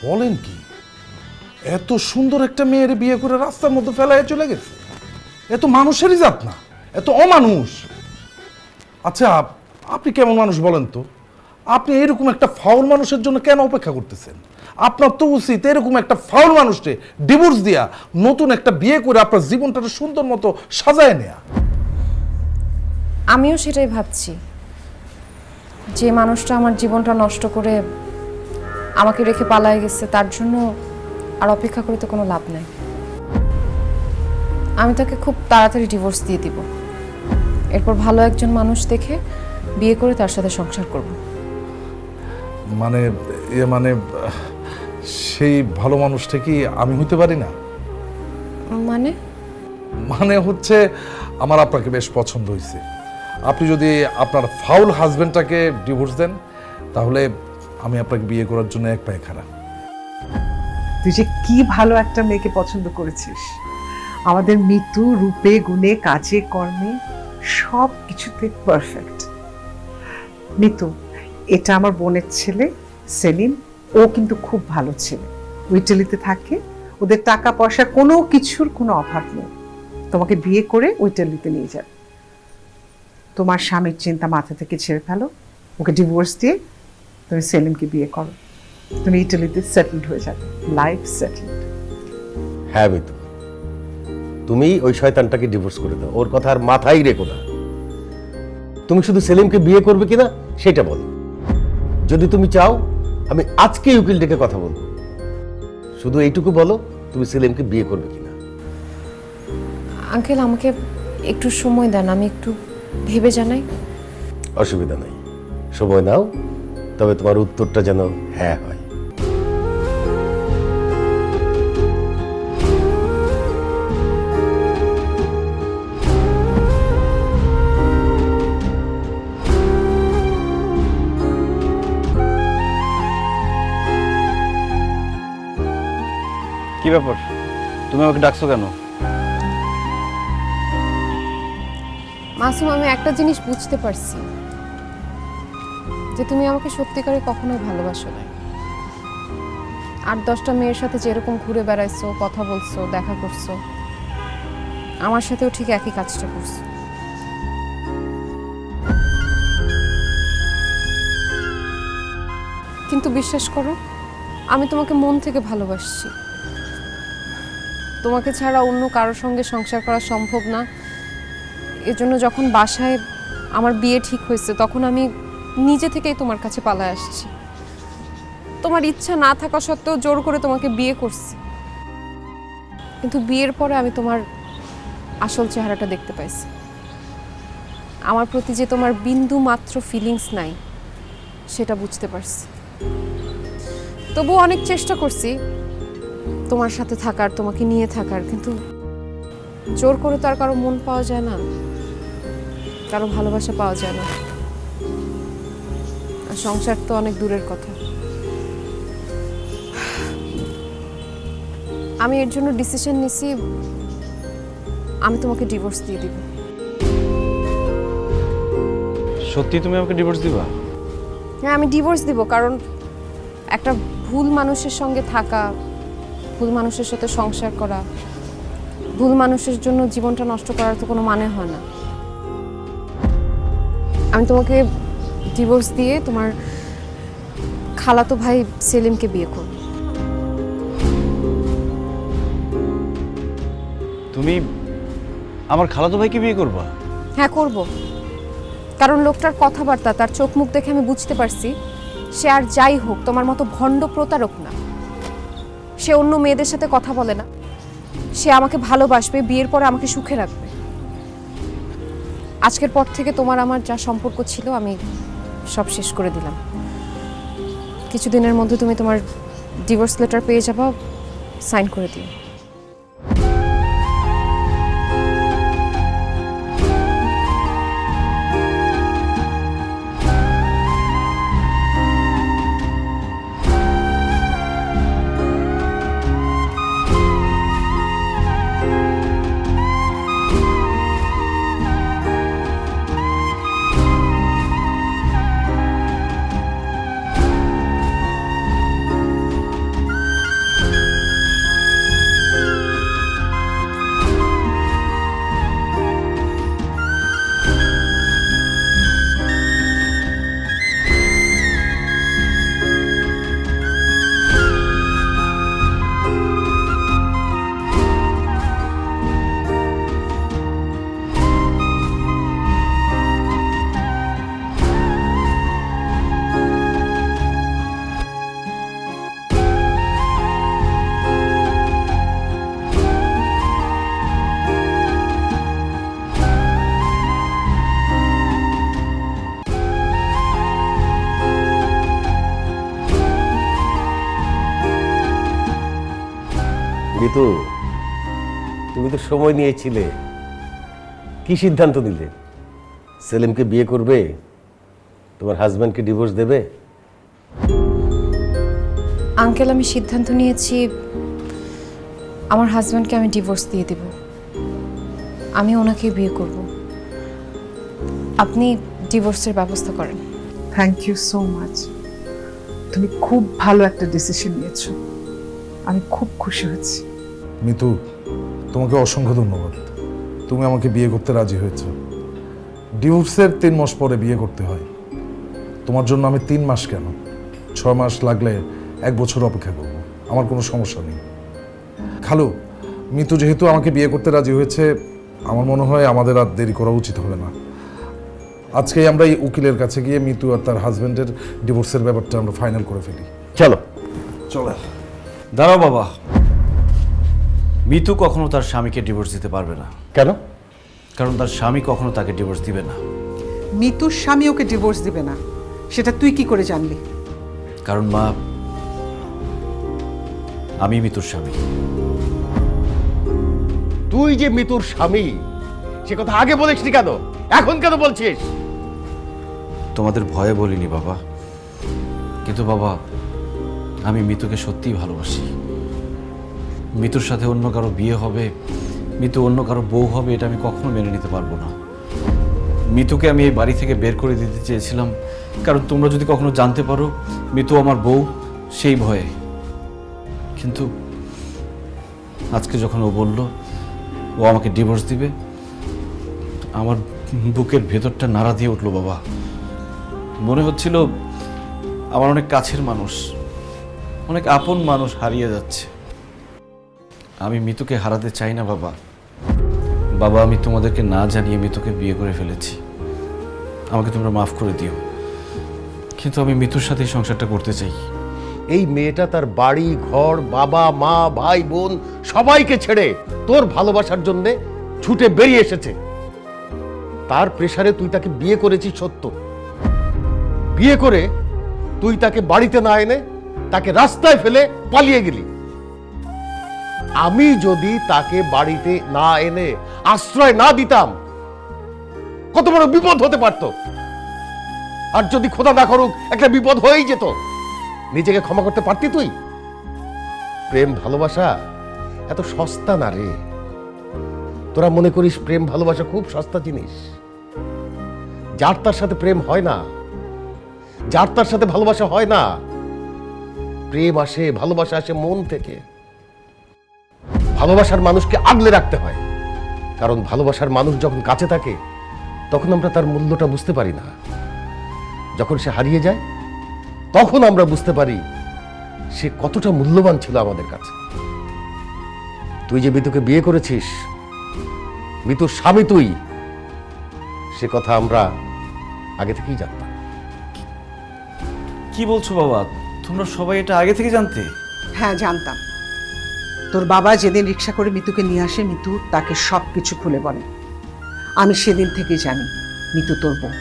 বলেন কি, এত সুন্দর একটা মেয়ের বিয়ে করে রাস্তার মধ্যে ফেলায় চলে গেছে? এত মানুষেরই জাত না, এত অমানুষ। আচ্ছা, আপনি কেমন মানুষ বলেন তো? আপনি এরকম একটা ফাউল মানুষের জন্য কেন অপেক্ষা করতেছেন? আপনার তো উচিত এরকম একটা ফাউল মানুষকে ডিভোর্স দিয়া নতুন একটা বিয়ে করে আপনার জীবনটা সুন্দর মতো সাজায় নেয়া। আমিও সেটাই ভাবছি, যে মানুষটা আমার জীবনটা নষ্ট করে আমাকে রেখে পালায় গেছে, তার জন্য আর অপেক্ষা করে তো কোনো লাভ নাই। আমি তাকে খুব তাড়াতাড়ি ডিভোর্স দিয়ে দিব, এরপর ভালো একজন মানুষ দেখে বিয়ে করে তার সাথে সংসার করব। মানে সেই ভালো মানুষটা কি আমি হইতে পারি না? মানে মানে হচ্ছে আমার আপনাকে বেশ পছন্দ হয়েছে। আপনি যদি আপনার ফাউল হাজবেন্ডটাকে ডিভোর্স দেন, তাহলে আমি আপনাকে বিয়ে করার জন্য এক পায়ে খাড়া। তুই যে কি ভালো একটা মেয়েকে পছন্দ করেছিস। আমাদের মৃত্যু রূপে গুণে কাজে কর্মে সব কিছুতে পারফেক্ট। মিতু, এটা আমার বোনের ছেলে সেলিম। ও কিন্তু খুব ভালো ছেলে, ইটালিতে থাকে, ওদের টাকা পয়সা কোনো কিছুর কোনো অভাব নেই। তোমাকে বিয়ে করে ইটালিতে নিয়ে যাবে। তোমার স্বামীর চিন্তা মাথা থেকে ছেড়ে ফেলো, ওকে ডিভোর্স দিয়ে তুমি সেলিমকে বিয়ে করো। তুমি ইটালিতে সেটেলড হয়ে যাবে, লাইফ সেটেলড। হ্যাঁ মিতু, তুমি ওই শয়তানটাকে ডিভোর্স করে দাও, ওর কথা আর মাথায় রেখো না। তুমি শুধু সেলিমকে বিয়ে করবে কিনা সেটা বলো। যদি তুমি চাও আমি আজকেই উকিল ডেকে কথা বলবো। শুধু এইটুকু বলো, তুমি সেলিমকে বিয়ে করবে কিনা। আঙ্কেল, আমাকে একটু সময় দেন, আমি একটু ভেবে জানাই। অসুবিধা নাই, সময় নাও, তবে তোমার উত্তরটা যেন হ্যাঁ হয়। কি ব্যাপার, তুমি আমাকে ডাকছো কেন? মাসুম, আমি একটা জিনিস বুঝতে পারছি, যে তুমি আমাকে সত্যিকারে কখনোই ভালোবাসো না। 8-10টা মেয়ের সাথে যেরকম ঘুরে বেড়াইছো, কথা বলছো, দেখা করছো, আমার সাথেও ঠিক একই কাজটা করছো। কিন্তু বিশ্বাস করো, আমি তোমাকে মন থেকে ভালোবাসছি। তোমাকে ছাড়া অন্য কারোর সঙ্গে সংসার করা সম্ভব না। এজন্য যখন বাসায় আমার বিয়ে ঠিক হয়েছে, তখন আমি নিজে থেকেই তোমার কাছে পালায় আসছি। তোমার ইচ্ছা না থাকা সত্ত্বেও জোর করে তোমাকে বিয়ে করছি। কিন্তু বিয়ের পরে আমি তোমার আসল চেহারাটা দেখতে পাইছি। আমার প্রতি যে তোমার বিন্দু মাত্র ফিলিংস নাই, সেটা বুঝতে পারছি। তবুও অনেক চেষ্টা করছি তোমার সাথে থাকার, তোমাকে নিয়ে থাকার, কিন্তু জোর করে তো আর কারো মন পাওয়া যায় না, কারো ভালোবাসা পাওয়া যায় না। আর সংসার তো অনেক দূরের কথা। আমি এর জন্য ডিসিশন নিছি, আমি তোমাকে ডিভোর্স দিয়ে দিব। সত্যি তুমি আমাকে ডিভোর্স দিবা? হ্যাঁ, আমি ডিভোর্স দিব, কারণ একটা ভুল মানুষের সঙ্গে থাকা, ভুল মানুষের সাথে সংসার করা, ভুল মানুষের জন্য জীবনটা নষ্ট করার তো কোনো মানে হয় না। আমি তোমাকে ডিভোর্স দিয়ে তোমার খালাতো ভাই সেলিমকে বিয়ে করব। তুমি আমার খালাতো ভাইকে বিয়ে করবা? হ্যাঁ, করব। কারণ লোকটার কথাবার্তা, তার চোখ মুখ দেখে আমি বুঝতে পারছি সে আর যাই হোক তোমার মতো ভণ্ড প্রতারক না। সে অন্য মেয়েদের সাথে কথা বলে না, সে আমাকে ভালোবাসবে, বিয়ের পরে আমাকে সুখে রাখবে। আজকের পর থেকে তোমার আমার যা সম্পর্ক ছিল আমি সব শেষ করে দিলাম। কিছুদিনের মধ্যে তুমি তোমার ডিভোর্স লেটার পেয়ে যাবা, সাইন করে দিও। ঋতু, তুমি তো সময় নিয়েছিলে, কি সিদ্ধান্ত নিলে? সেলিমকে বিয়ে করবে, তোমার হাজব্যান্ডকে ডিভোর্স দেবে? আঙ্কেল, আমি সিদ্ধান্ত নিয়েছি আমার হাজব্যান্ডকে আমি ডিভোর্স দিয়ে দেব। আমি ওনাকে বিয়ে করব। আপনি ডিভোর্সের ব্যবস্থা করেন। Thank you so much. তুমি খুব ভালো একটা ডিসিশন নিয়েছো, আমি খুব খুশি হয়েছি। মিতু, তোমাকে অসংখ্য ধন্যবাদ। তুমি আমাকে বিয়ে করতে রাজি হয়েছ। ডিভোর্সের 3 মাস পরে বিয়ে করতে হয়। তোমার জন্য আমি 3 মাস কেন, 6 মাস লাগলে 1 বছর অপেক্ষা করব, আমার কোনো সমস্যা নেই। খালু, মিতু যেহেতু আমাকে বিয়ে করতে রাজি হয়েছে, আমার মনে হয় আমাদের আর দেরি করা উচিত হবে না। আজকেই আমরা এই উকিলের কাছে গিয়ে মিতু আর তার হাজব্যান্ডের ডিভোর্সের ব্যাপারটা আমরা ফাইনাল করে ফেলি। চলো। চলে। দাঁড়াও বাবা, মিতু কখনো তার স্বামীকে ডিভোর্স দিতে পারবে না। কেন? কারণ তার স্বামী কখনো তাকে ডিভোর্স দিবে না। মিতুর স্বামী ওকে ডিভোর্স দিবে না, সেটা তুই কি করে জানলি? কারণ মা, আমি মিতুর স্বামী। তুই যে মিতুর স্বামী, সে কথা আগে বলিসনি কেন? এখন কেন বলছিস? তোমাদের ভয়ে বলিনি বাবা, কিন্তু বাবা আমি মিতুকে সত্যিই ভালোবাসি। মিতুর সাথে অন্য কারো বিয়ে হবে, মিতু অন্য কারো বউ হবে, এটা আমি কখনো মেনে নিতে পারবো না। মিতুকে আমি এই বাড়ি থেকে বের করে দিতে চেয়েছিলাম, কারণ তোমরা যদি কখনো জানতে পারো মিতু আমার বউ, সেই ভয়ে। কিন্তু আজকে যখন ও বলল ও আমাকে ডিভোর্স দিবে, আমার বুকের ভেতরটা নাড়া দিয়ে উঠলো বাবা। মনে হচ্ছিল আমার অনেক কাছের মানুষ, অনেক আপন মানুষ হারিয়ে যাচ্ছে। আমি মিতুকে হারাতে চাই না বাবা। বাবা, আমি তোমাদেরকে না জানিয়ে মিতুকে বিয়ে করে ফেলেছি, আমাকে তোমরা মাফ করে দিও। কিন্তু আমি মিতুর সাথেই সংসারটা করতে চাই। এই মেয়েটা তার বাড়ি ঘর, বাবা মা ভাই বোন সবাইকে ছেড়ে তোর ভালোবাসার জন্য ছুটে বেরিয়ে এসেছে। তার প্রেসারে তুই তাকে বিয়ে করেছিস সত্য, বিয়ে করে তুই তাকে বাড়িতে না এনে তাকে রাস্তায় ফেলে পালিয়ে গেলি। আমি যদি তাকে বাড়িতে না এনে আশ্রয় না দিতাম, কত বড় বিপদ হতে পারত। আর যদি খোদা না করুক একটা বিপদ হয়েই যেত, নিজেকে ক্ষমা করতে পারতি তুই? প্রেম ভালোবাসা এত সস্তা না রে। তোরা মনে করিস প্রেম ভালোবাসা খুব সস্তা জিনিস। যার তার সাথে প্রেম হয় না, যার তার সাথে ভালোবাসা হয় না। প্রেম আসে, ভালোবাসা আসে মন থেকে। ভালোবাসার মানুষকে আগলে রাখতে হয়, কারণ ভালোবাসার মানুষ যখন কাছে থাকে তখন আমরা তার মূল্যটা বুঝতে পারি না। যখন সে হারিয়ে যায় তখন আমরা বুঝতে পারি সে কতটা মূল্যবান ছিল আমাদের কাছে। তুই যে মিতুকে বিয়ে করেছিস, মিতুর স্বামী তুই, সে কথা আমরা আগে থেকেই জানতাম। কি বলছো বাবা? তোমরা সবাই এটা আগে থেকে জানতে? হ্যাঁ, জানতাম। তোর বাবা যেদিন রিক্সা করে মিতুকে নিয়ে আসে, মিতু তাকে সব কিছু খুলে বলে। আমি সেদিন থেকে জানি মিতু তোর বউ।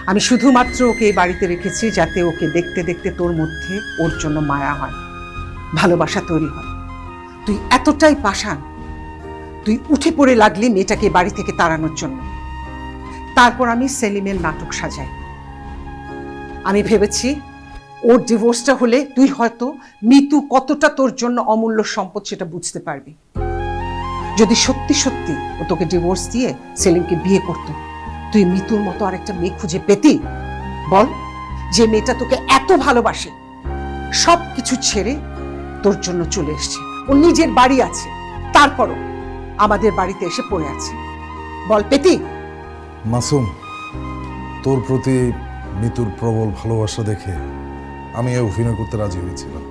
আমি শুধুমাত্র ওকে এই বাড়িতে রেখেছি যাতে ওকে দেখতে দেখতে তোর মধ্যে ওর জন্য মায়া হয়, ভালোবাসা তৈরি হয়। তুই এতটাই পাষাণ, তুই উঠে পড়ে লাগলি মেয়েটাকে বাড়ি থেকে তাড়ানোর জন্য। তারপর আমি সেলিমের নাটক সাজাই। আমি ভেবেছি ওর ডিভোর্সটা হলে তুই হয়তো মিতু কতটা তোর জন্য অমূল্য সম্পদ সেটা বুঝতে পারবি। যদি সত্যি সত্যি ও তোকে ডিভোর্স দিয়ে সেলিমকে বিয়ে করত, তুই মিতুর মতো আরেকটা মেয়ে খুঁজে পেতি? বল, যে মেয়েটা তোকে এত ভালোবাসে, সব কিছু ছেড়ে তোর জন্য চলে এসছে। ও নিজের বাড়ি আছে, তারপরও আমাদের বাড়িতে এসে পড়ে আছে। বল, পেতি? মাসুম, তোর প্রতি মিতুর প্রবল ভালোবাসা দেখে আমি এই অভিনয় করতে রাজি হয়েছিলাম।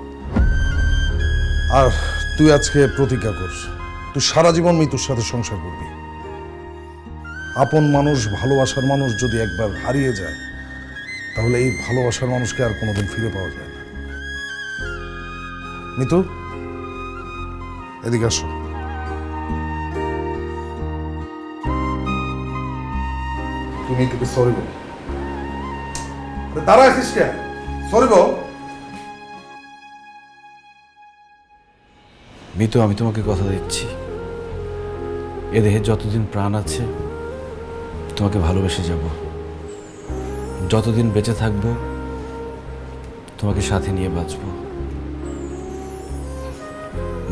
আর তুই আজকে প্রতিজ্ঞা কর, তুই সারা জীবন মিতুর সাথে সংসার করবি। আপন মানুষ, ভালোবাসার মানুষ যদি একবার হারিয়ে যায়, তাহলে এই ভালোবাসার মানুষকে আর কোনোদিন ফিরে পাওয়া যায় না। মিতু, এদিকে আসো। তুমি তোকে সরি বল। দাঁড়া আছিস কে? সরি বল। মিতু, আমি তোমাকে কথা দিচ্ছি, এ দেহে যতদিন প্রাণ আছে তোমাকে ভালোবেসে যাব। যতদিন বেঁচে থাকবো তোমাকে সাথে নিয়ে বাঁচব।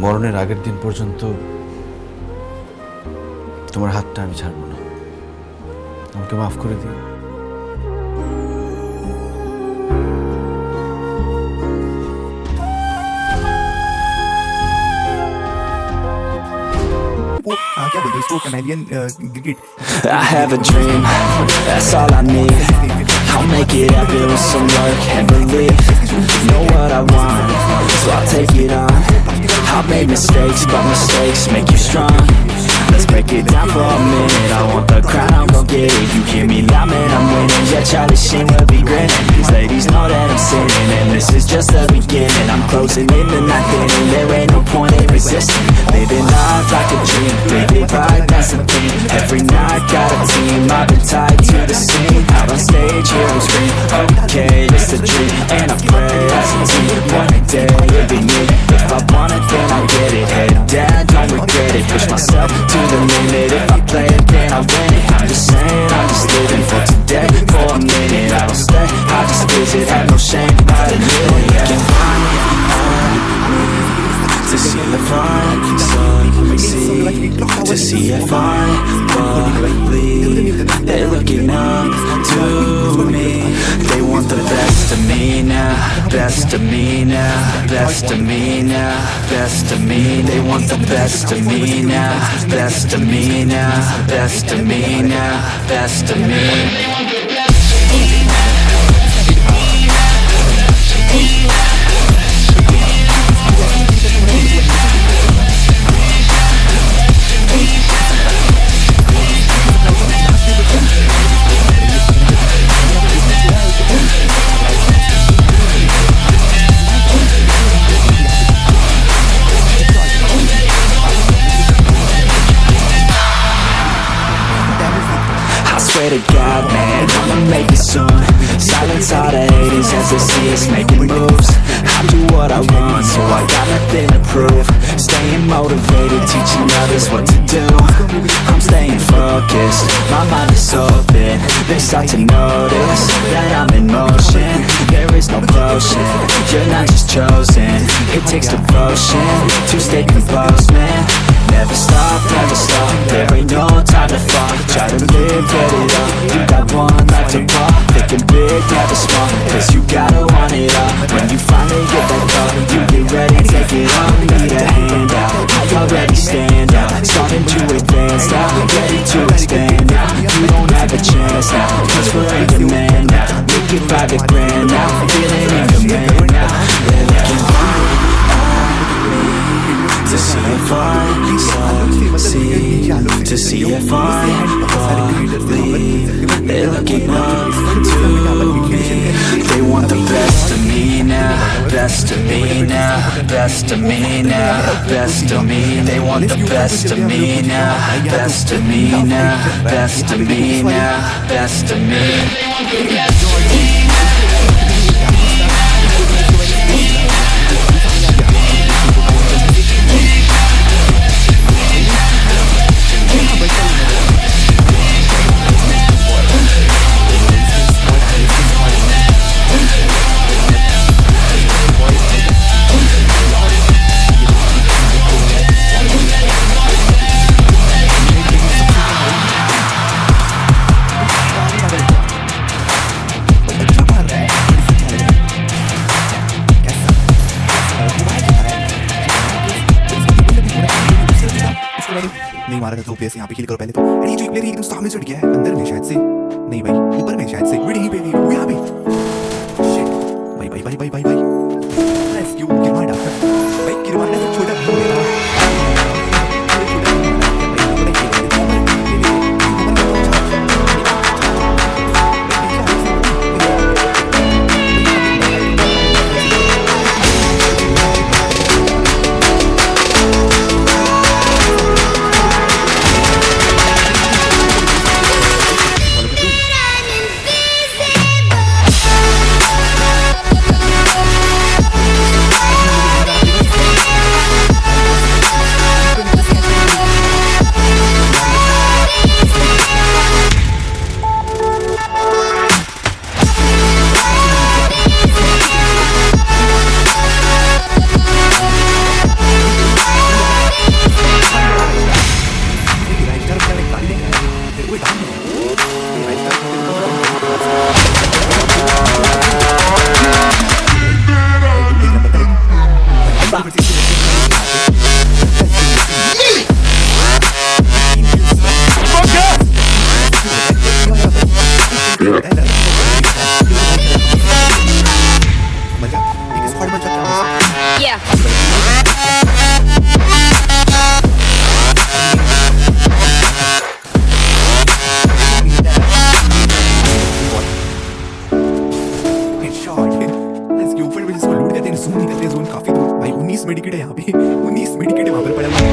মরণের আগের দিন পর্যন্ত তোমার হাতটা আমি ছাড়বো না। আমাকে মাফ করে দিও। I have a dream, that's all I need. I'll make it happen with some work and belief. Know what I want, so I'll take it on. I've made mistakes, but mistakes make you strong. Let's break it down for a minute. I want the crown, I'm gon' get it. You hear me loud, man, I'm winning. Yeah, Charlie Sheen will be grinning. These ladies know that I'm sinning, and this is just the beginning. I'm closing in the night inning. There ain't no point in resisting. Living life like a dream, living right, that's the thing. Every night got a team, I've been tied to the scene. Out on stage, here we scream. Okay, it's a dream, and I pray as a team. One day it'll be me. If I want it, then I'll get it. Head down, don't regret it. Push myself to the limit. If I play it, then I win it. I'm just saying, I'm just living for today, for a minute. I don't stay, I just visit, have no shame. I admit it, yeah. To see if I succeed, to see if I believe. They're looking up to me. They want the best of me now, best of me now, best of me now, best of me. They want the best of me now, best of me now, best of me now, best of me. something to prove. Staying motivated, teaching others what to do. I'm staying focused, my mind is open. They start to notice that I'm in motion. There is no potion, you're not just chosen. It takes devotion to stay composed, man. Never stop, there ain't no time to fall. Try to live, get it up, you got one life to ball. Thinking big, never small, cause you gotta want it all. When you finally get that call, you get ready, take it on. Need a hand out, I already stand out. Starting to advance now, ready to expand now. You don't have a chance now, cause we're in demand now. Make it 5 grand now, feeling in demand now. They're looking for me to see if I succeed, to see if I lead. They're looking up to me. They want the best of me now, best of me now, best of me now, best of me. They want the best of me now, best of me now, best of me now, best of me. नहीं मारा था तो place यहाँ पे किल करो पहले तो। अरे ये जो प्लेयर एकदम सामने से उठ गया है, अंदर में शायद से, नहीं भाई ऊपर में शायद से, यहीं पे वो यहाँ पे। शिट भाई भाई भाई भाई भाई भाई लेट्स क्यों किरमाड़ा भाई, किरमाड़ा तो छोटा भाई मेरा। मेडिकेट है यहाँ पे 19 मेडिकेट है वहाँ पर पड़ा हुआ है।